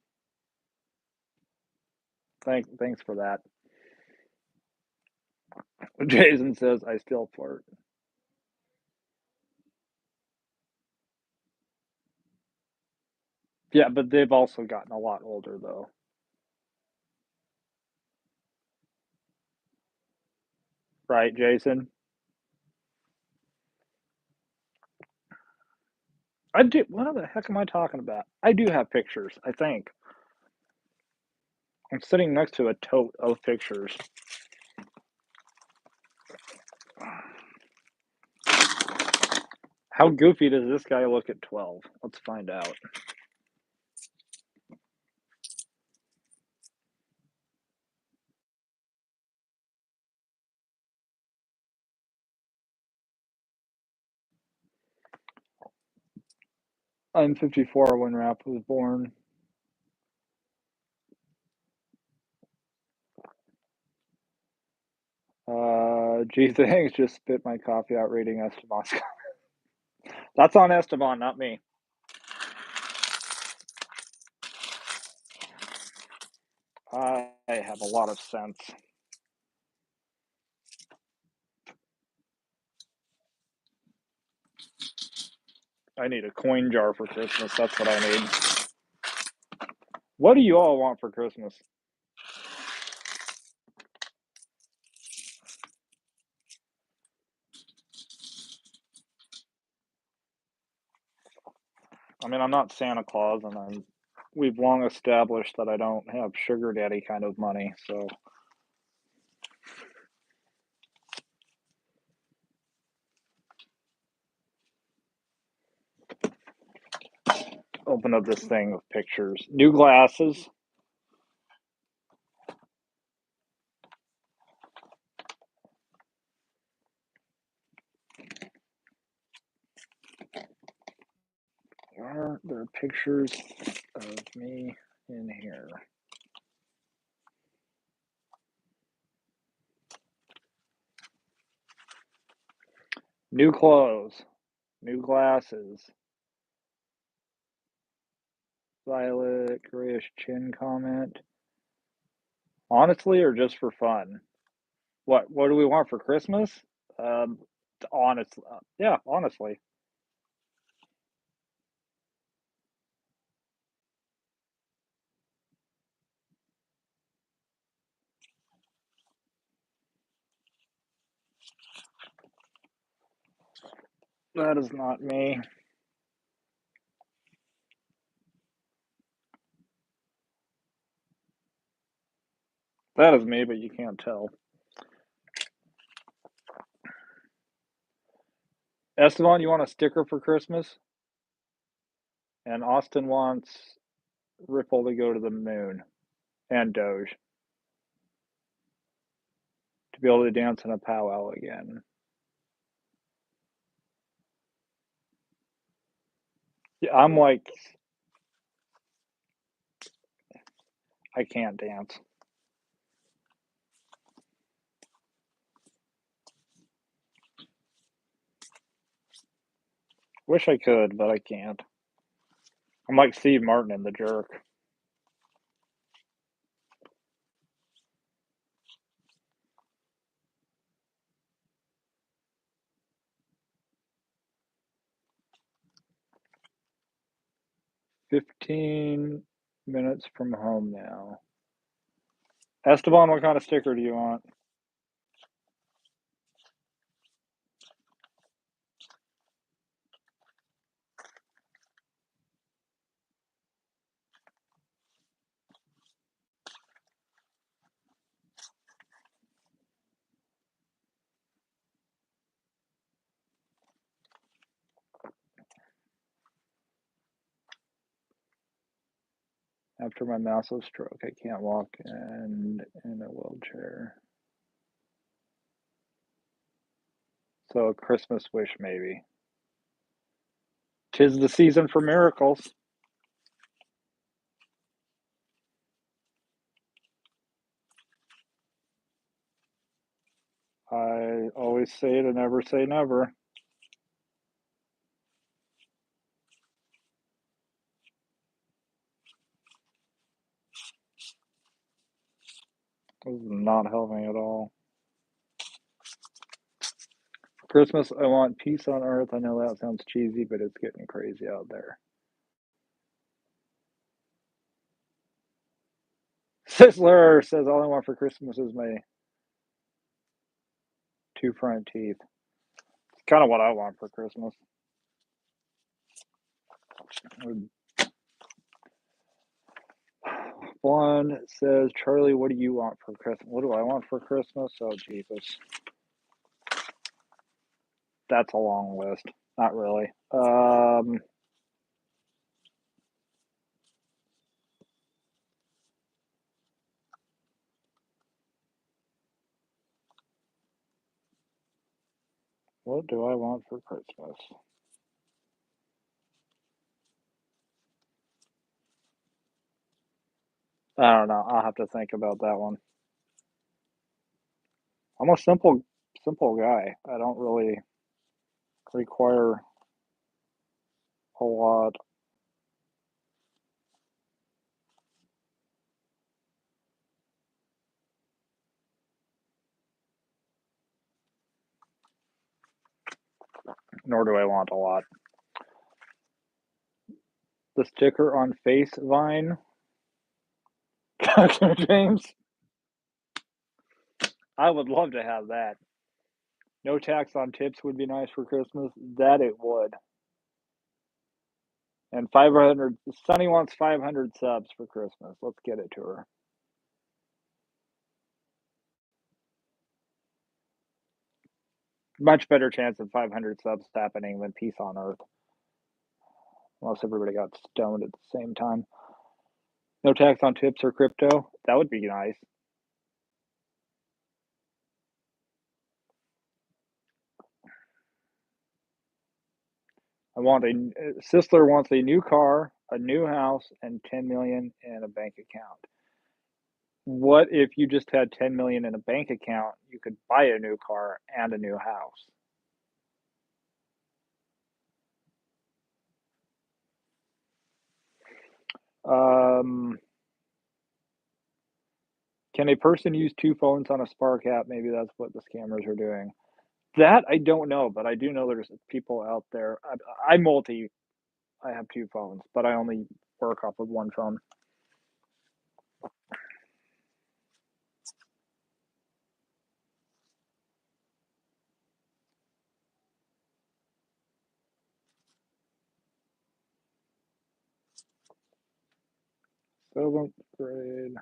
Thanks for that. Jason says I still flirt. Yeah, but they've also gotten a lot older though. Right, Jason? I do. What the heck am I talking about? I do have pictures, I think. I'm sitting next to a tote of pictures. How goofy does this guy look at 12? Let's find out. I'm 54 when Rap was born. Gee, thanks. Just spit my coffee out reading Esteban's. That's on Esteban, not me. I have a lot of sense. I need a coin jar for Christmas. That's what I need. What do you all want for Christmas? I mean, I'm not Santa Claus, and we've long established that I don't have sugar daddy kind of money, so open up this thing of pictures. New glasses. Are there pictures of me in here? New clothes, new glasses, violet, grayish chin comment. Honestly, or just for fun? What do we want for Christmas? Um, honest, yeah, honestly, that is not me. That is me, but you can't tell. Esteban, you want a sticker for Christmas? And Austin wants Ripple to go to the moon and Doge to be able to dance in a powwow again. Yeah, I'm like, I can't dance. Wish I could, but I can't. I'm like Steve Martin in The Jerk. "15 minutes from home now." Esteban, what kind of sticker do you want? After my massive stroke, I can't walk and in a wheelchair. So a Christmas wish, maybe. 'Tis the season for miracles. I always say to never say never. This is not helping at all. For Christmas, I want peace on earth. I know that sounds cheesy, but it's getting crazy out there. Sizzler says all I want for Christmas is my two front teeth. It's kind of what I want for Christmas. One says, Charlie, what do you want for Christmas? What do I want for Christmas? Oh, Jesus. That's a long list. Not really. What do I want for Christmas? I don't know. I'll have to think about that one. I'm a simple guy. I don't really require a lot. Nor do I want a lot. The sticker on Face Vine, Dr. James. I would love to have that. No tax on tips would be nice for Christmas. That it would. And 500. Sunny wants 500 subs for Christmas. Let's get it to her. Much better chance of 500 subs happening than peace on earth. Unless everybody got stoned at the same time. No tax on tips or crypto. That would be nice. Sisler wants a new car, a new house, and 10 million in a bank account. What if you just had 10 million in a bank account? You could buy a new car and a new house. Um, can a person use two phones on a Spark app? Maybe that's what the scammers are doing. That I don't know, but I do know there's people out there. I have two phones, but I only work off of one phone. Seventh grade.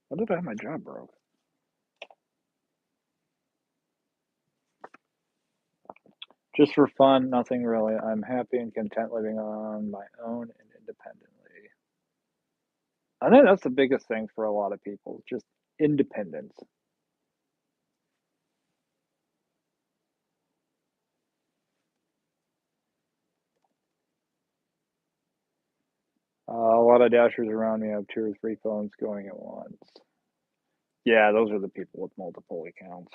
When did I have my job broke? Just for fun, nothing really. I'm happy and content living on my own and independently. I think that's the biggest thing for a lot of people, just independence. A lot of dashers around me have two or three phones going at once. Yeah, those are the people with multiple accounts.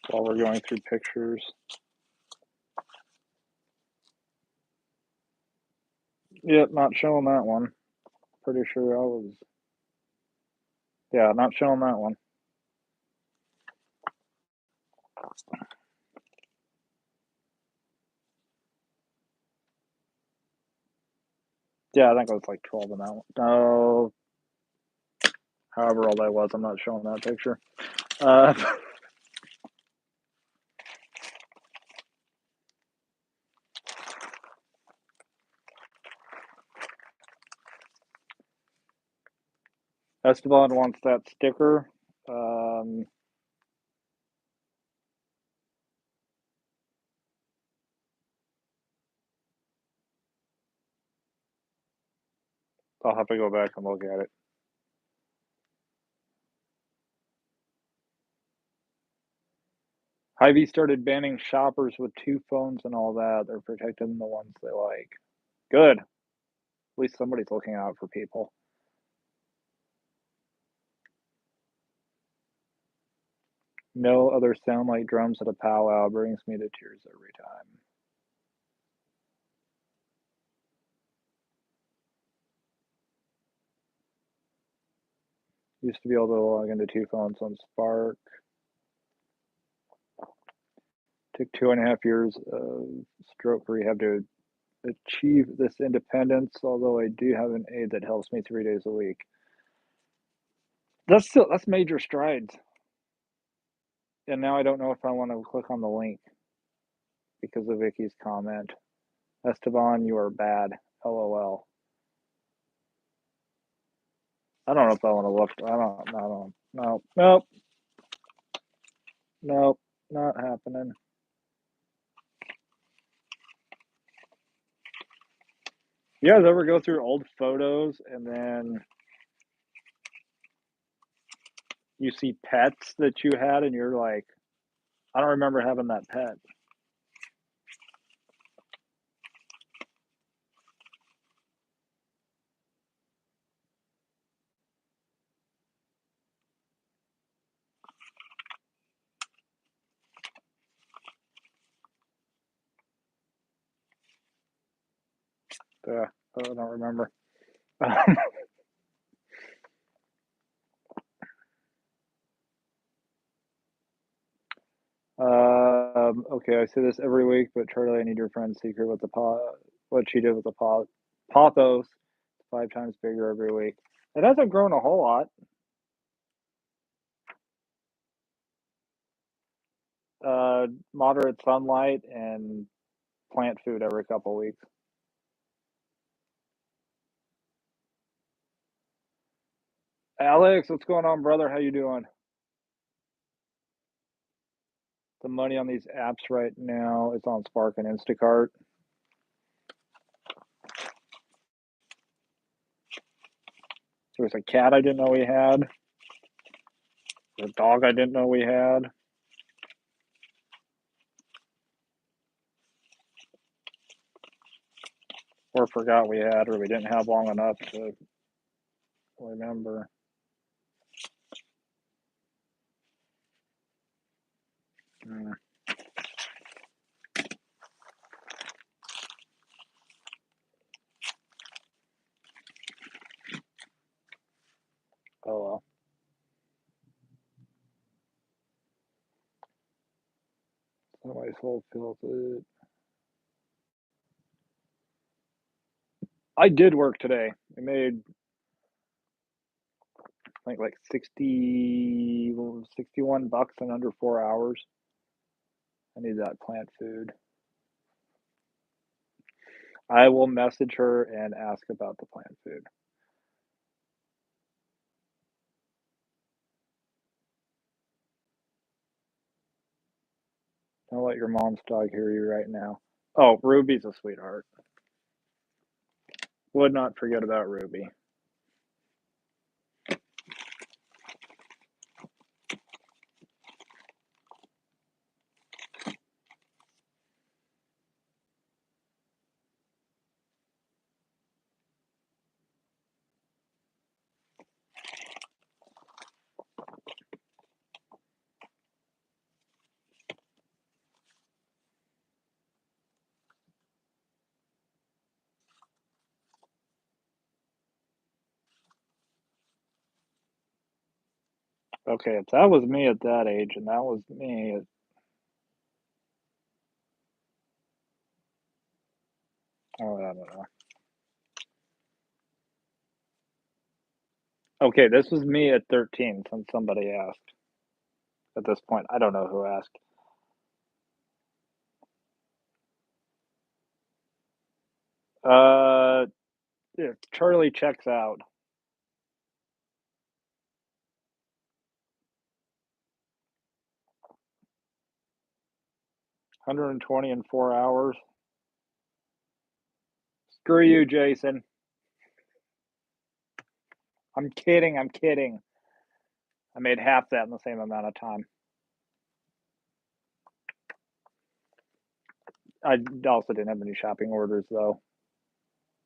While we're going through pictures. Yep, not showing that one. Pretty sure I was. Yeah, not showing that one. Yeah, I think I was like 12 in that one. No, however old I was, I'm not showing that picture. Uh, Esteban wants that sticker. I'll have to go back and look at it. Hy-Vee started banning shoppers with two phones and all that. They're protecting the ones they like. Good. At least somebody's looking out for people. No other sound like drums at a powwow brings me to tears every time. Used to be able to log into two phones on Spark. Took 2.5 years of stroke rehab to achieve this independence, although I do have an aide that helps me 3 days a week. That's major strides. And now I don't know if I want to click on the link because of Vicky's comment. Esteban, you are bad. LOL. I don't know if I want to look. I don't. No. Nope. Nope. Not happening. You guys ever go through old photos and then you see pets that you had and you're like, I don't remember having that pet. I don't remember. Okay, I say this every week, but Charlie, I need your friend's secret with the what she did with the pothos, 5 times bigger every week. It hasn't grown a whole lot. Moderate sunlight and plant food every couple weeks. Alex, what's going on, brother? How you doing? The money on these apps right now is on Spark and Instacart. There's a cat I didn't know we had. There's a dog I didn't know we had. Or forgot we had, or we didn't have long enough to remember. Mm. Oh well. So my soul feels it. I did work today. I made I think like 61 bucks in under 4 hours. I need that plant food. I will message her and ask about the plant food. Don't let your mom's dog hear you right now. Oh, Ruby's a sweetheart. Would not forget about Ruby. Okay, if that was me at that age and that was me at, oh, I don't know. Okay, this was me at 13 since somebody asked. At this point, I don't know who asked. Uh, if Charlie checks out. 120 in 4 hours. Screw you, Jason. I'm kidding. I'm kidding. I made half that in the same amount of time. I also didn't have any shopping orders though,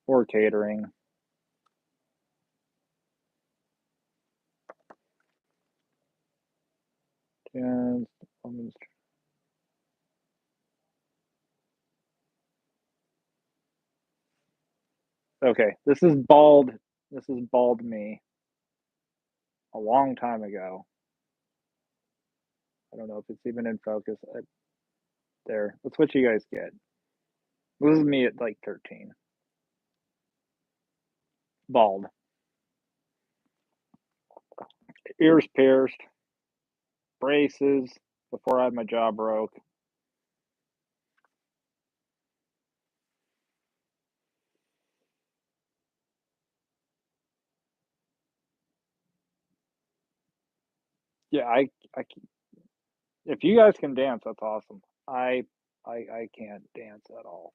or catering. And okay, this is bald. This is bald me a long time ago. I don't know if it's even in focus. There, that's what you guys get. This is me at like 13. Bald, ears pierced, braces. Before I had my jaw broke. Yeah, I if you guys can dance, that's awesome. I can't dance at all.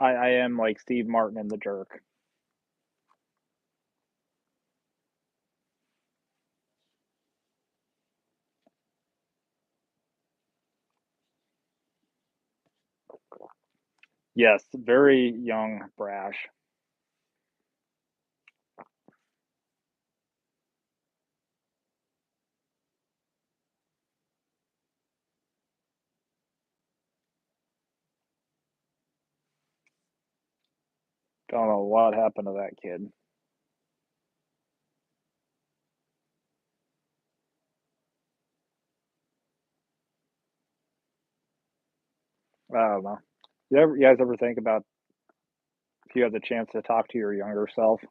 I am like Steve Martin in The Jerk. Yes, very young Brash. Don't know what happened to that kid. I don't know. You guys ever think about if you had the chance to talk to your younger self?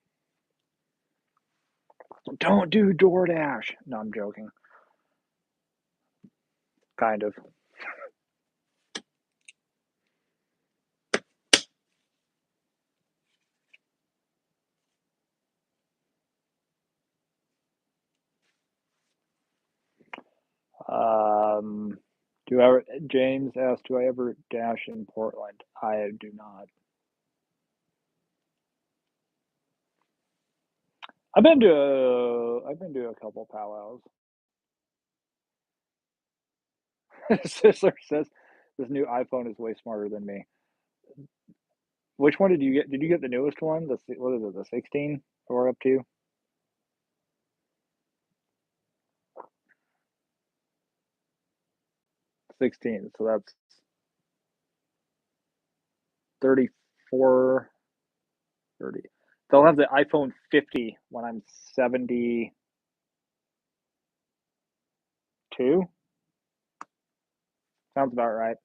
Don't do DoorDash. No, I'm joking. Kind of. Um, do I ever, James asked, do I ever dash in Portland? I do not. I've been to a couple powwows. Sister says this new iPhone is way smarter than me. Which one did you get? Did you get the newest one? What is it? The 16 or up to 16? So that's 34, 30. They'll have the iPhone 50 when I'm 72. Sounds about right.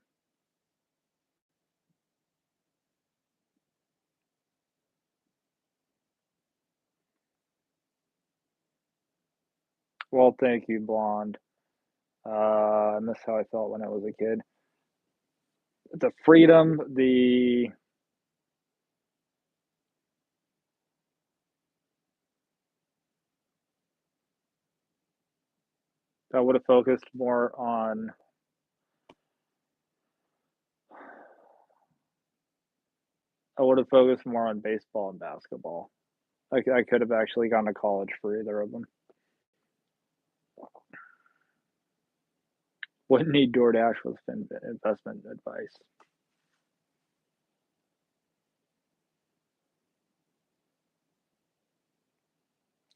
Well, thank you, Blonde. I miss how I felt when I was a kid. The freedom, the I would have focused more on. I would have focused more on baseball and basketball. I could have actually gone to college for either of them. Wouldn't need DoorDash with investment advice.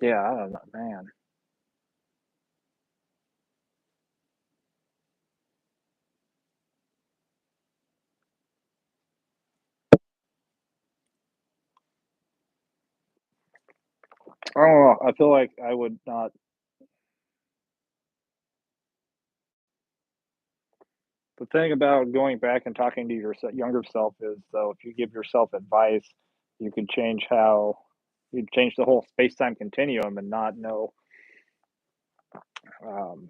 Yeah, I don't know, man. I don't know. I feel like I would not. The thing about going back and talking to your younger self is, though, if you give yourself advice, you can change how you change the whole space time continuum and not know, um,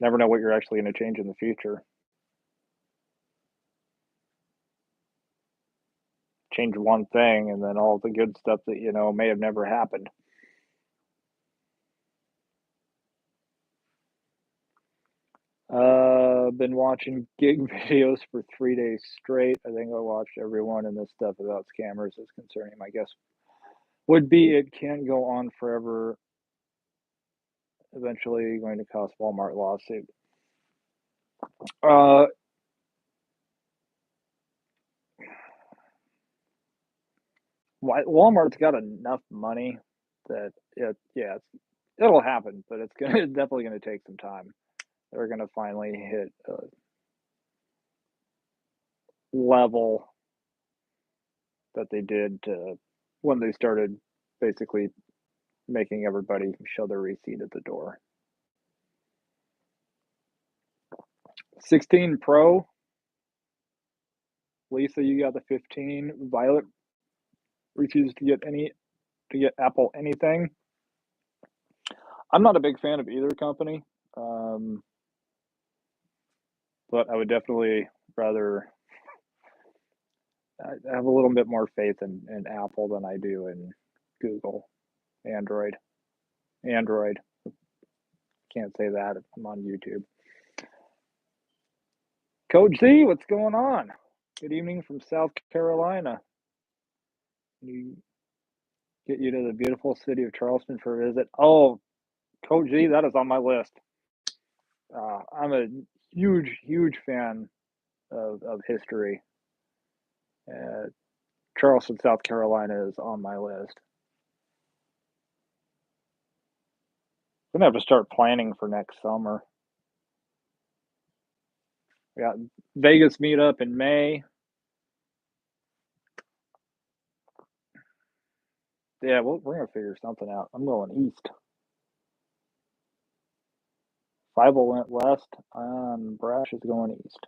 never know what you're actually going to change in the future. Change one thing, and then all the good stuff that you know may have never happened. Been watching gig videos for 3 days straight. I think I watched every one, and this stuff about scammers is concerning. My guess would be it can't go on forever. Eventually, going to cost Walmart lawsuit. Uh, Walmart's got enough money that yeah, it'll happen, but it's gonna definitely gonna take some time. They're gonna finally hit a level that they did when they started basically making everybody show their receipt at the door. 16 Pro, Lisa, you got the 15. Violet refused to get Apple anything. I'm not a big fan of either company, um, but I would definitely rather I have a little bit more faith in Apple than I do in Google, Android. Android. Can't say that if I'm on YouTube. Coach Z, what's going on? Good evening from South Carolina. You get you to the beautiful city of Charleston for a visit. Oh, Coach G, that is on my list. I'm a huge fan of history. Uh, Charleston, South Carolina is on my list. I'm gonna have to start planning for next summer. We got Vegas meetup in May. Yeah, we're gonna figure something out. I'm going east. 5 went west, and Brash is going east.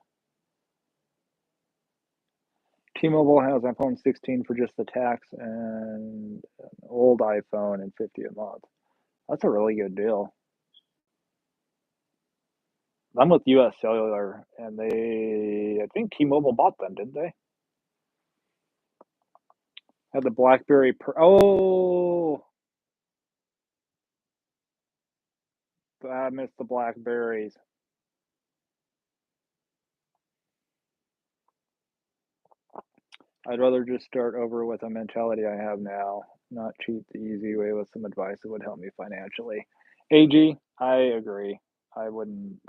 T-Mobile has iPhone 16 for just the tax and an old iPhone and 50 a month. That's a really good deal. I'm with US Cellular, and I think T-Mobile bought them, didn't they? Had the BlackBerry oh, I missed the Blackberries. I'd rather just start over with a mentality I have now, not cheat the easy way with some advice that would help me financially. AG, I agree. I wouldn't.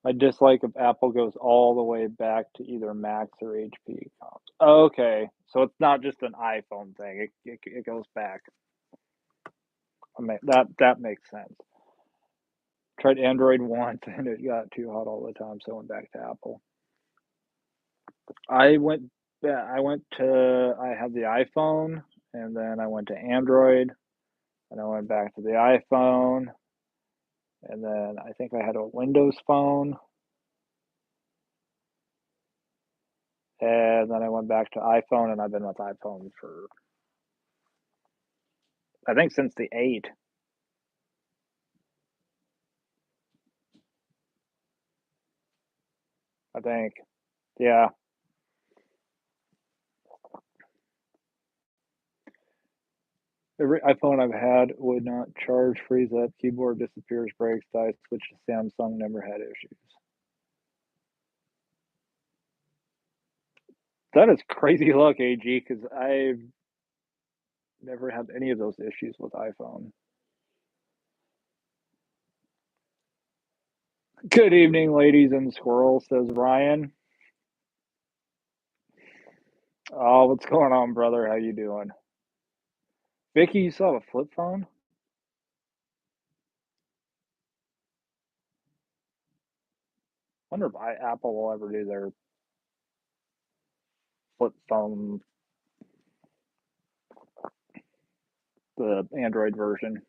My dislike of Apple goes all the way back to either Macs or HP comps. Okay, so it's not just an iPhone thing. It goes back. I mean that makes sense. Tried Android once and it got too hot all the time, so I went back to Apple. I went yeah, I had the iPhone and then I went to Android and I went back to the iPhone and then I think I had a Windows phone and then I went back to iPhone and I've been with iPhone for I think since the 8. I think. Yeah. Every iPhone I've had would not charge, freeze up, keyboard disappears, breaks, dies, switch to Samsung, never had issues. That is crazy luck, AG, because I've never had any of those issues with iPhone. Good evening, ladies and squirrels, says Ryan. Oh, what's going on, brother? How you doing? Vicky, you still have a flip phone? Wonder if Apple will ever do their flip phone, the Android version.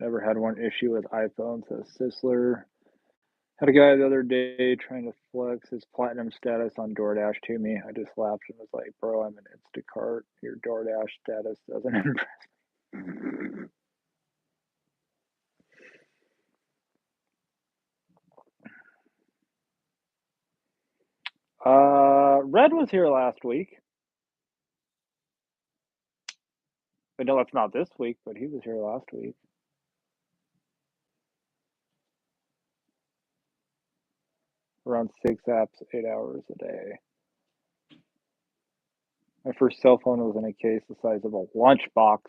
Never had one issue with iPhone, says Sisler. Had a guy the other day trying to flex his platinum status on DoorDash to me. I just laughed and was like, "Bro, I'm an Instacart. Your DoorDash status doesn't impress." Red was here last week. But no, it's not this week, but he was here last week. Around 6 apps, 8 hours a day. My first cell phone was in a case the size of a lunchbox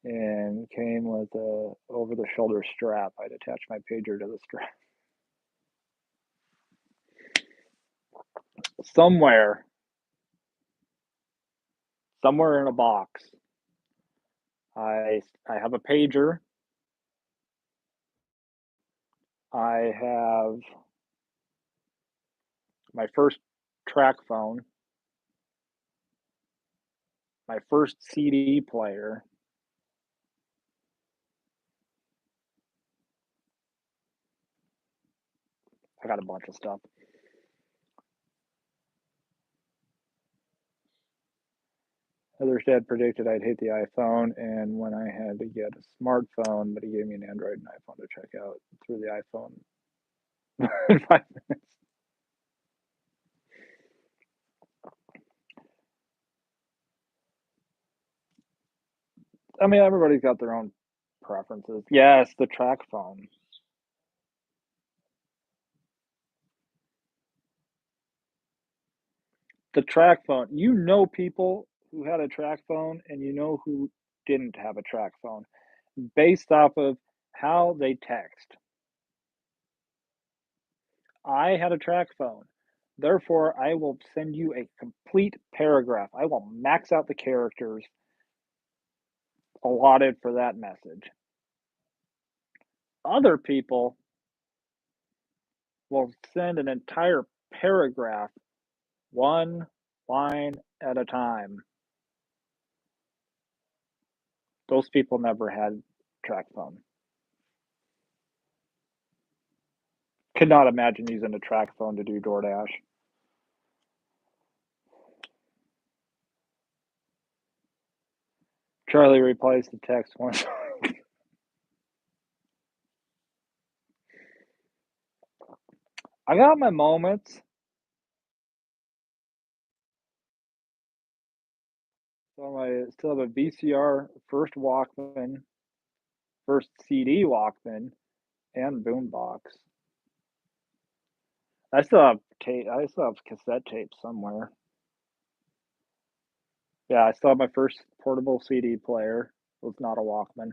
and came with a over-the-shoulder strap. I'd attach my pager to the strap. Somewhere, somewhere in a box, I have a pager. I have my first track phone, my first CD player. I got a bunch of stuff. Heather's dad predicted I'd hate the iPhone, and when I had to get a smartphone, but he gave me an Android and iPhone to check out through the iPhone in 5 minutes. I mean, everybody's got their own preferences. Yes, the track phone. The track phone. You know people who had a track phone, and you know who didn't have a track phone based off of how they text. I had a track phone. Therefore, I will send you a complete paragraph. I will max out the characters allotted for that message. Other people will send an entire paragraph, one line at a time. Those people never had track phone. Could not imagine using a track phone to do DoorDash. Charlie replies to text once. I got my moments. So I still have a VCR, first Walkman, first CD Walkman, and boombox. I still have tape. I still have cassette tapes somewhere. Yeah, I still have my first portable CD player. It was not a Walkman.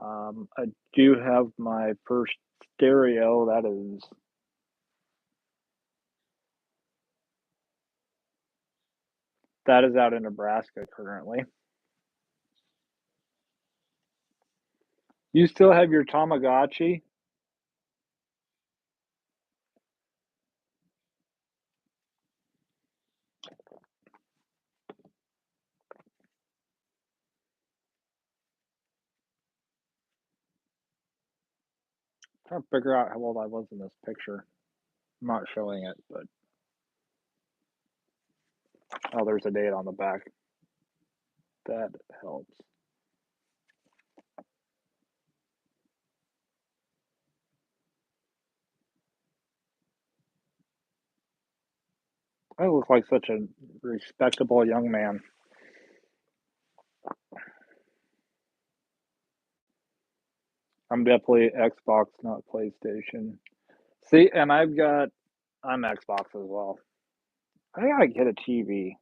I do have my first stereo. That is out in Nebraska currently. You still have your Tamagotchi? Trying to figure out how old I was in this picture. I'm not showing it, but oh, there's a date on the back. That helps. I look like such a respectable young man. I'm definitely Xbox, not PlayStation. See, and I'm Xbox as well. I gotta get a TV.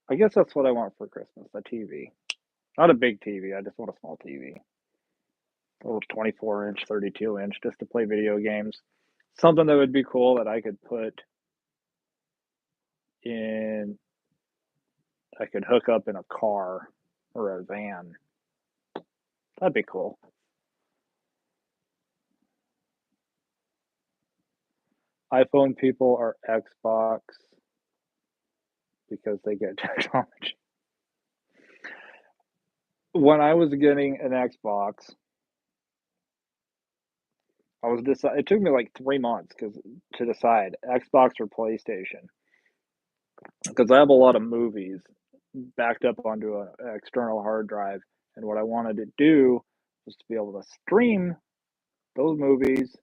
I guess that's what I want for Christmas, a TV. Not a big TV, I just want a small TV. A little 24-inch, 32-inch, just to play video games. Something that would be cool that I could put in, I could hook up in a car or a van. That'd be cool. iPhone people are Xbox because they get technology. When I was getting an Xbox, I was decide. It took me like 3 months because to decide Xbox or PlayStation because I have a lot of movies backed up onto an external hard drive, and what I wanted to do was to be able to stream those movies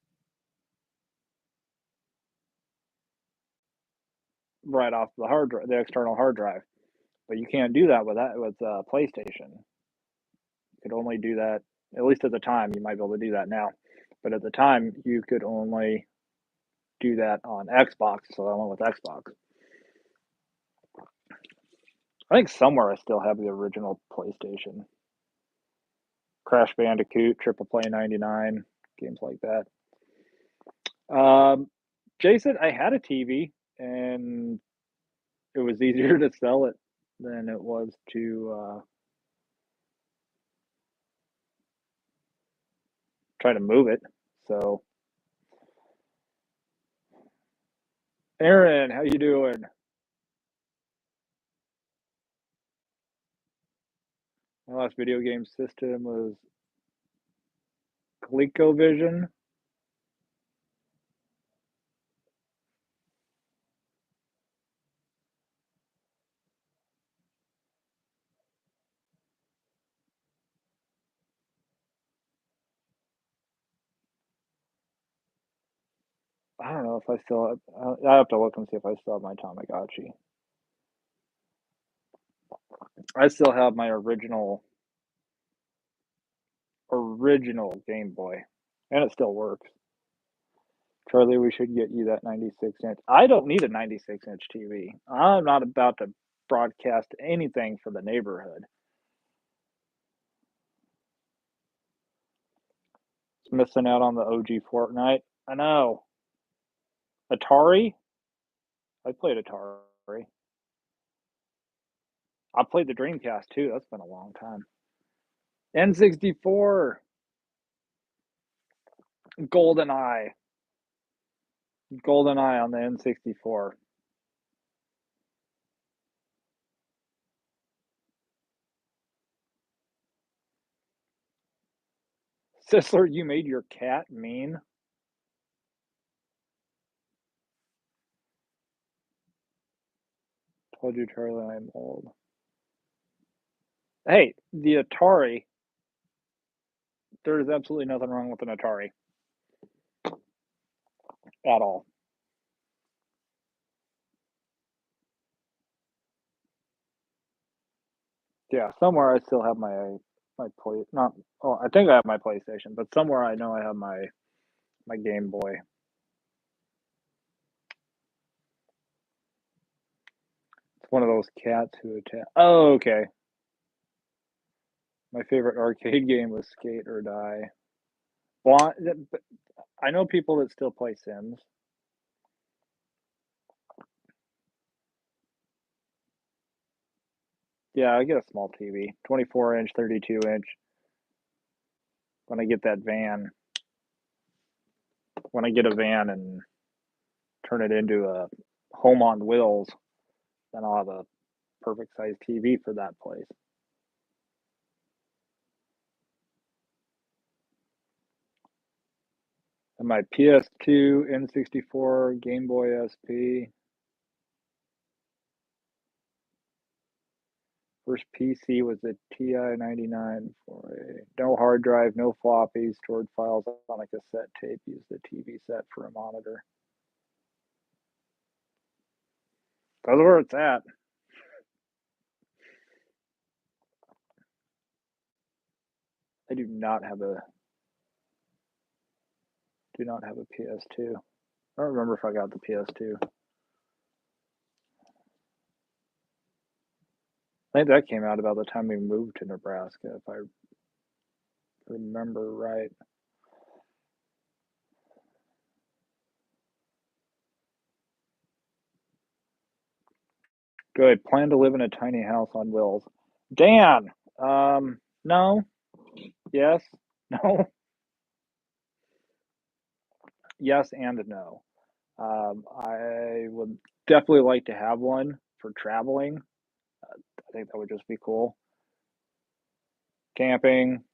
right off the hard drive, the external hard drive. But you can't do that with PlayStation. You could only do that, at least at the time. You might be able to do that now, but at the time you could only do that on Xbox. So I went with Xbox. I think somewhere I still have the original PlayStation. Crash Bandicoot, Triple Play 99, games like that. Um, Jason, I had a TV, and it was easier to sell it than it was to try to move it. So, Aaron, how you doing? My last video game system was ColecoVision. I don't know if I still have, I have to look and see if I still have my Tamagotchi. I still have my original Game Boy, and it still works. Charlie, we should get you that 96 inch. I don't need a 96-inch TV. I'm not about to broadcast anything for the neighborhood. It's missing out on the OG Fortnite. I know. Atari? I played Atari. I played the Dreamcast too. That's been a long time. N64. GoldenEye. GoldenEye on the N64. Sisler, you made your cat mean? Told you, Charlie, I'm old. Hey, the Atari, there's absolutely nothing wrong with an Atari at all. Yeah, somewhere I still have my play not oh, I think I have my PlayStation, but somewhere I know I have my Game Boy. It's one of those cats who attack. Oh, okay. My favorite arcade game was Skate or Die. Well, I know people that still play Sims. Yeah, I get a small TV, 24-inch, 32-inch. When I get that van, when I get a van and turn it into a home on wheels, then I'll have a perfect size TV for that place. And my PS2, N64, Game Boy SP. First PC was the TI 99 for a no hard drive, no floppies, stored files on a cassette tape, used the TV set for a monitor. That's where it's at. I do not have a PS2. I don't remember if I got the PS2. I think that came out about the time we moved to Nebraska, if I remember right. Good. Plan to live in a tiny house on wheels. Dan, no, yes, no, yes, and no. I would definitely like to have one for traveling. I think that would just be cool. Camping,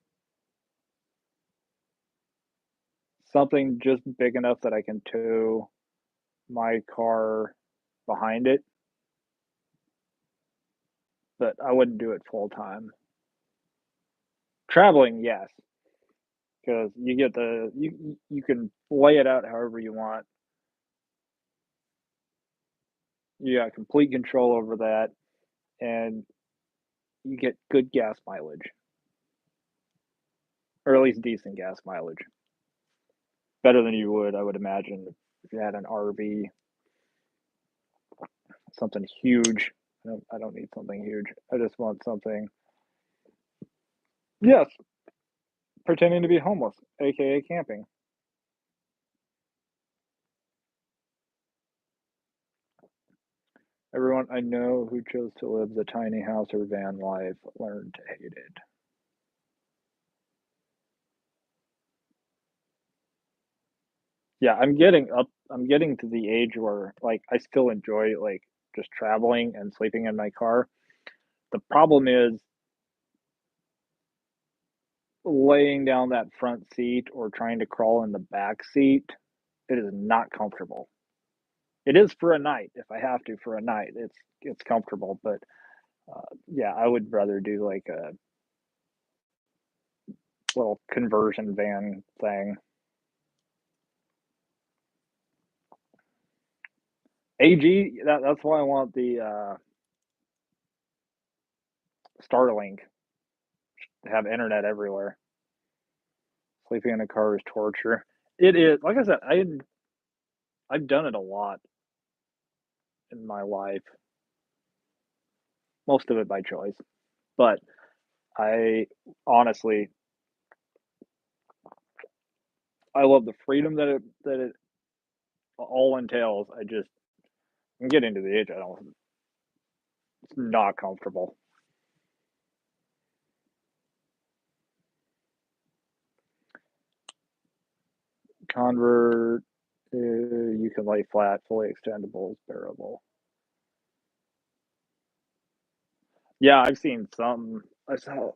something just big enough that I can tow my car behind it, but I wouldn't do it full time. Traveling, yes, because you can lay it out however you want. You got complete control over that, and you get good gas mileage, or at least decent gas mileage. Better than you would, I would imagine, if you had an RV, something huge. I don't need something huge. I just want something. Yes, pretending to be homeless, aka camping. Everyone I know who chose to live the tiny house or van life learned to hate it. Yeah, I'm getting to the age where like I still enjoy like just traveling and sleeping in my car. The problem is laying down that front seat or trying to crawl in the back seat. It is not comfortable. It is for a night if I have to for a night. It's comfortable, but yeah, I would rather do like a little conversion van thing. AG, that's why I want the Starlink to have internet everywhere. Sleeping in a car is torture. It is. Like I said, I've done it a lot in my life, most of it by choice. But I honestly, I love the freedom that it all entails. I'm getting to the age I don't. It's not comfortable. Convert, you can lay flat, fully extendable is bearable. Yeah, I've seen some. I saw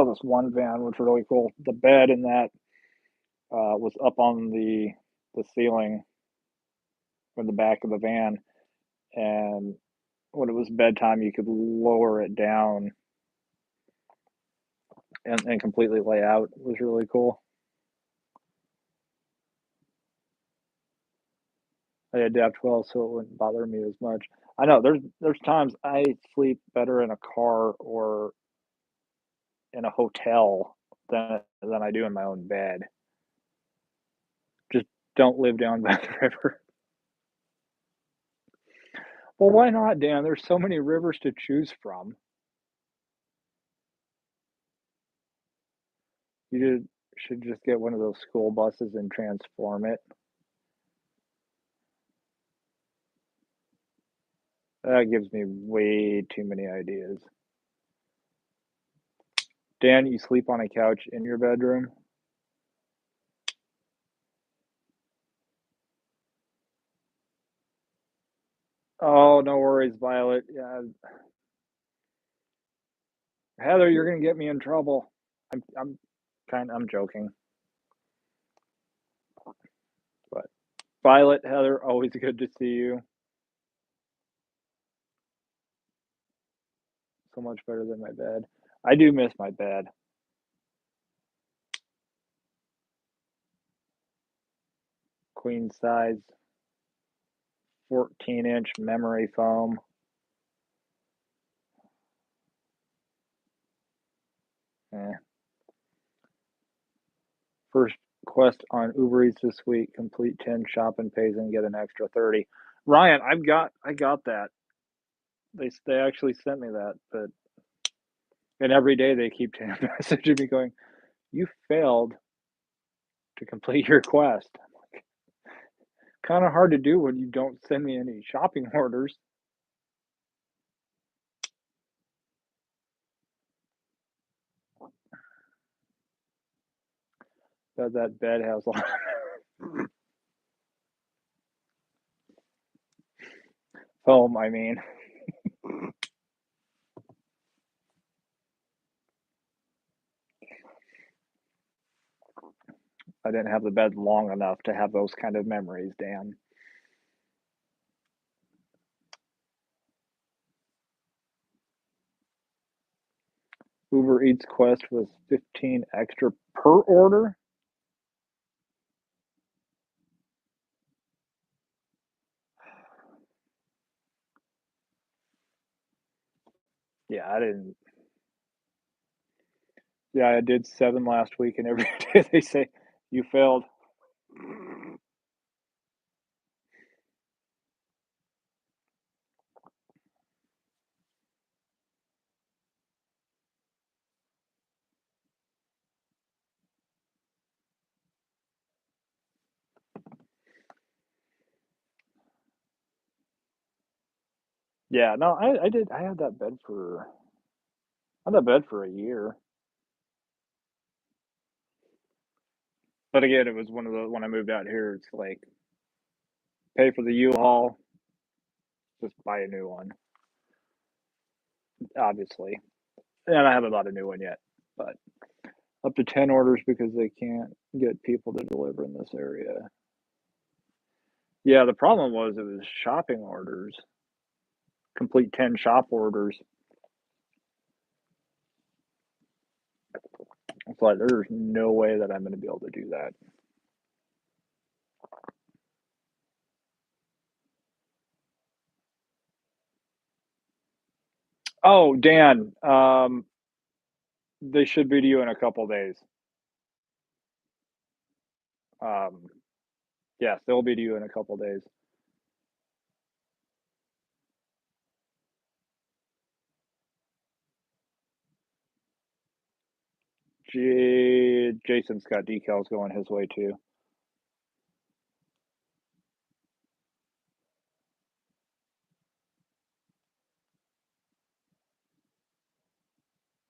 this one van which was really cool. The bed in that was up on the ceiling in the back of the van, and when it was bedtime, you could lower it down and completely lay out. It was really cool. I adapt well, so it wouldn't bother me as much. I know there's times I sleep better in a car or in a hotel than I do in my own bed. Just don't live down by the river. Well, why not, Dan? There's so many rivers to choose from. You should just get one of those school buses and transform it. That gives me way too many ideas. Dan, you sleep on a couch in your bedroom? Oh, no worries, Violet. Yeah, Heather, you're gonna get me in trouble. I'm joking, but Violet, Heather, always good to see you. So much better than my bed. I do miss my bed. Queen size, 14-inch memory foam. Eh. First quest on Uber Eats this week. Complete 10 shopping pays and get an extra 30. Ryan, I got that. They actually sent me that, but and every day they keep messaging me going, "You failed to complete your quest." Kind of hard to do when you don't send me any shopping orders. But that bed has a lot. Foam, I mean. I didn't have the bed long enough to have those kind of memories, Dan. Uber Eats quest was 15 extra per order. Yeah, I didn't. Yeah, I did 7 last week, and every day they say you failed. Yeah, no, I did. I had that bed for a year. But again, it was one of the when I moved out here, it's like pay for the U-Haul, just buy a new one, obviously. And I haven't bought a new one yet, but up to 10 orders because they can't get people to deliver in this area. Yeah, the problem was it was shopping orders, complete 10 shop orders. It's like there's no way that I'm going to be able to do that. Oh, Dan, they should be to you in a couple days. Um, yes, they'll be to you in a couple days. Jason's got decals going his way too.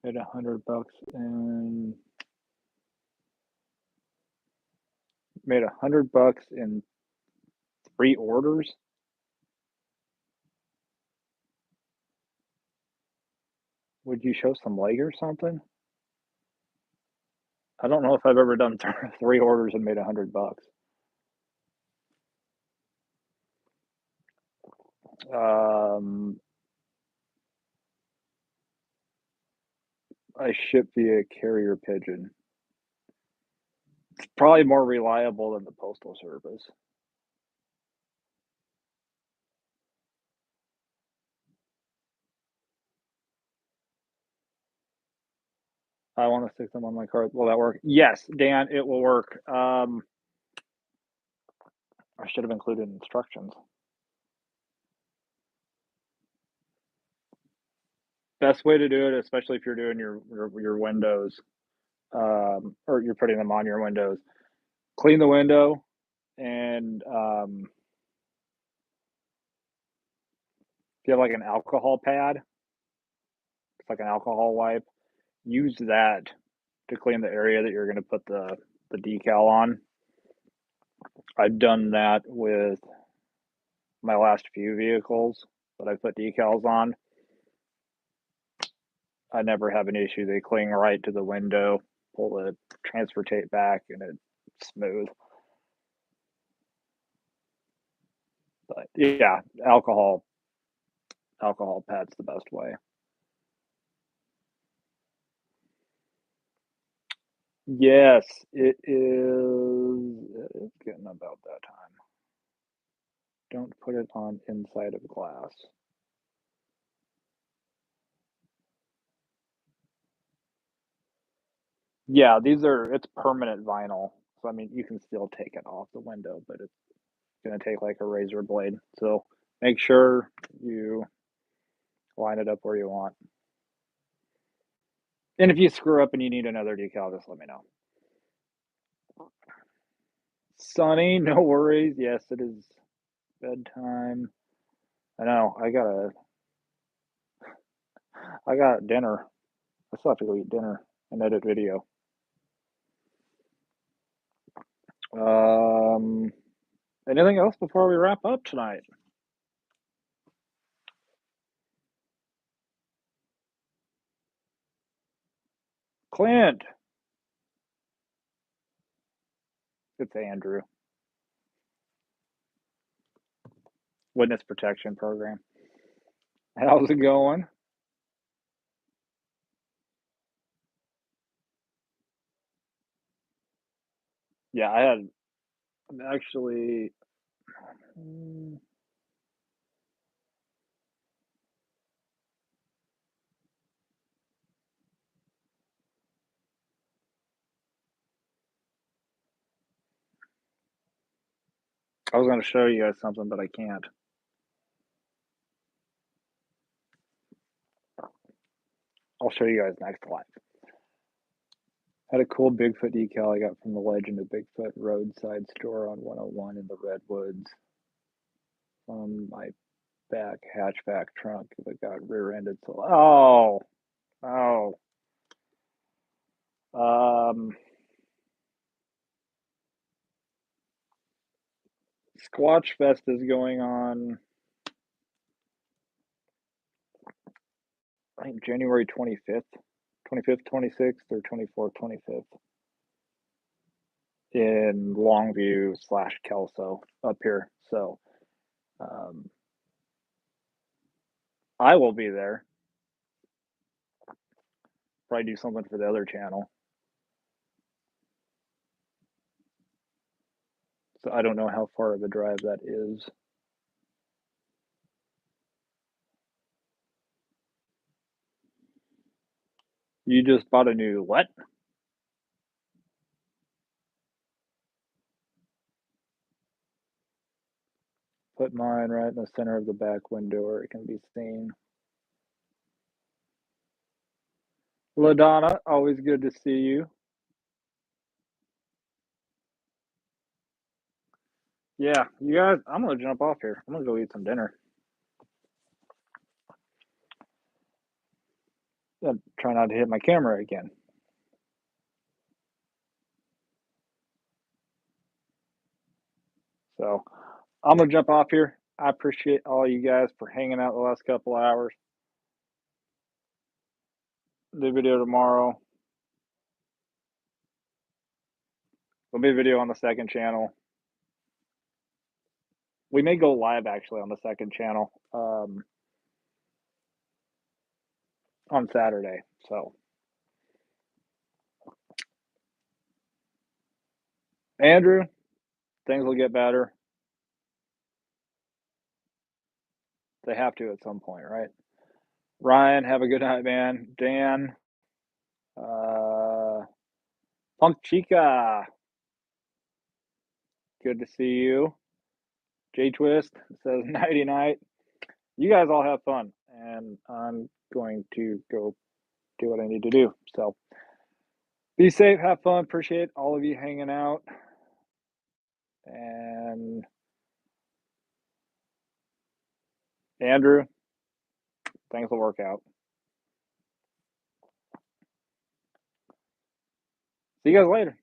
Made $100 and made $100 in 3 orders. Would you show some leg or something? I don't know if I've ever done 3 orders and made $100. Um, I ship via carrier pigeon. It's probably more reliable than the postal service. I want to stick them on my card. Will that work? Yes, Dan, it will work. I should have included instructions. Best way to do it, especially if you're doing your windows, or you're putting them on your windows. Clean the window, and if you have like an alcohol pad, it's like an alcohol wipe. Use that to clean the area that you're going to put the decal on. I've done that with my last few vehicles that I put decals on. I never have an issue. They cling right to the window, pull the transfer tape back, and it's smooth. But yeah, alcohol pad's the best way. Yes, it is. It's getting about that time. Don't put it on inside of glass. Yeah, it's permanent vinyl. So I mean, you can still take it off the window, but it's gonna take like a razor blade. So make sure you line it up where you want. And if you screw up and you need another decal, just let me know. Sunny, no worries. Yes, it is bedtime. I know. I got dinner. I still have to go eat dinner and edit video. Um, Anything else before we wrap up tonight? Clint, it's Andrew. Witness protection program. How's it going? Yeah, I'm actually, mm, I was going to show you guys something, but I can't. I'll show you guys next live. Had a cool Bigfoot decal I got from the Legend of Bigfoot roadside store on 101 in the Redwoods on my back hatchback trunk that got rear-ended. So, oh, um, Squatch Fest is going on. I think January 25th, 26th, or 24th, 25th in Longview slash Kelso up here. So, um, I will be there. Probably do something for the other channel. So I don't know how far of a drive that is. You just bought a new what? Put mine right in the center of the back window where it can be seen. LaDonna, always good to see you. Yeah, you guys, I'm gonna jump off here. I'm gonna go eat some dinner. Try not to hit my camera again. So I'm gonna jump off here. I appreciate all you guys for hanging out the last couple hours. The video tomorrow. There'll be a video on the second channel. We may go live actually on the second channel on Saturday. So Andrew, things will get better. They have to at some point, right? Ryan, have a good night, man. Dan, uh, Punk Chica, good to see you. J Twist says nighty night. You guys all have fun, and I'm going to go do what I need to do. So be safe, have fun. Appreciate all of you hanging out. And Andrew, things will work out. See you guys later.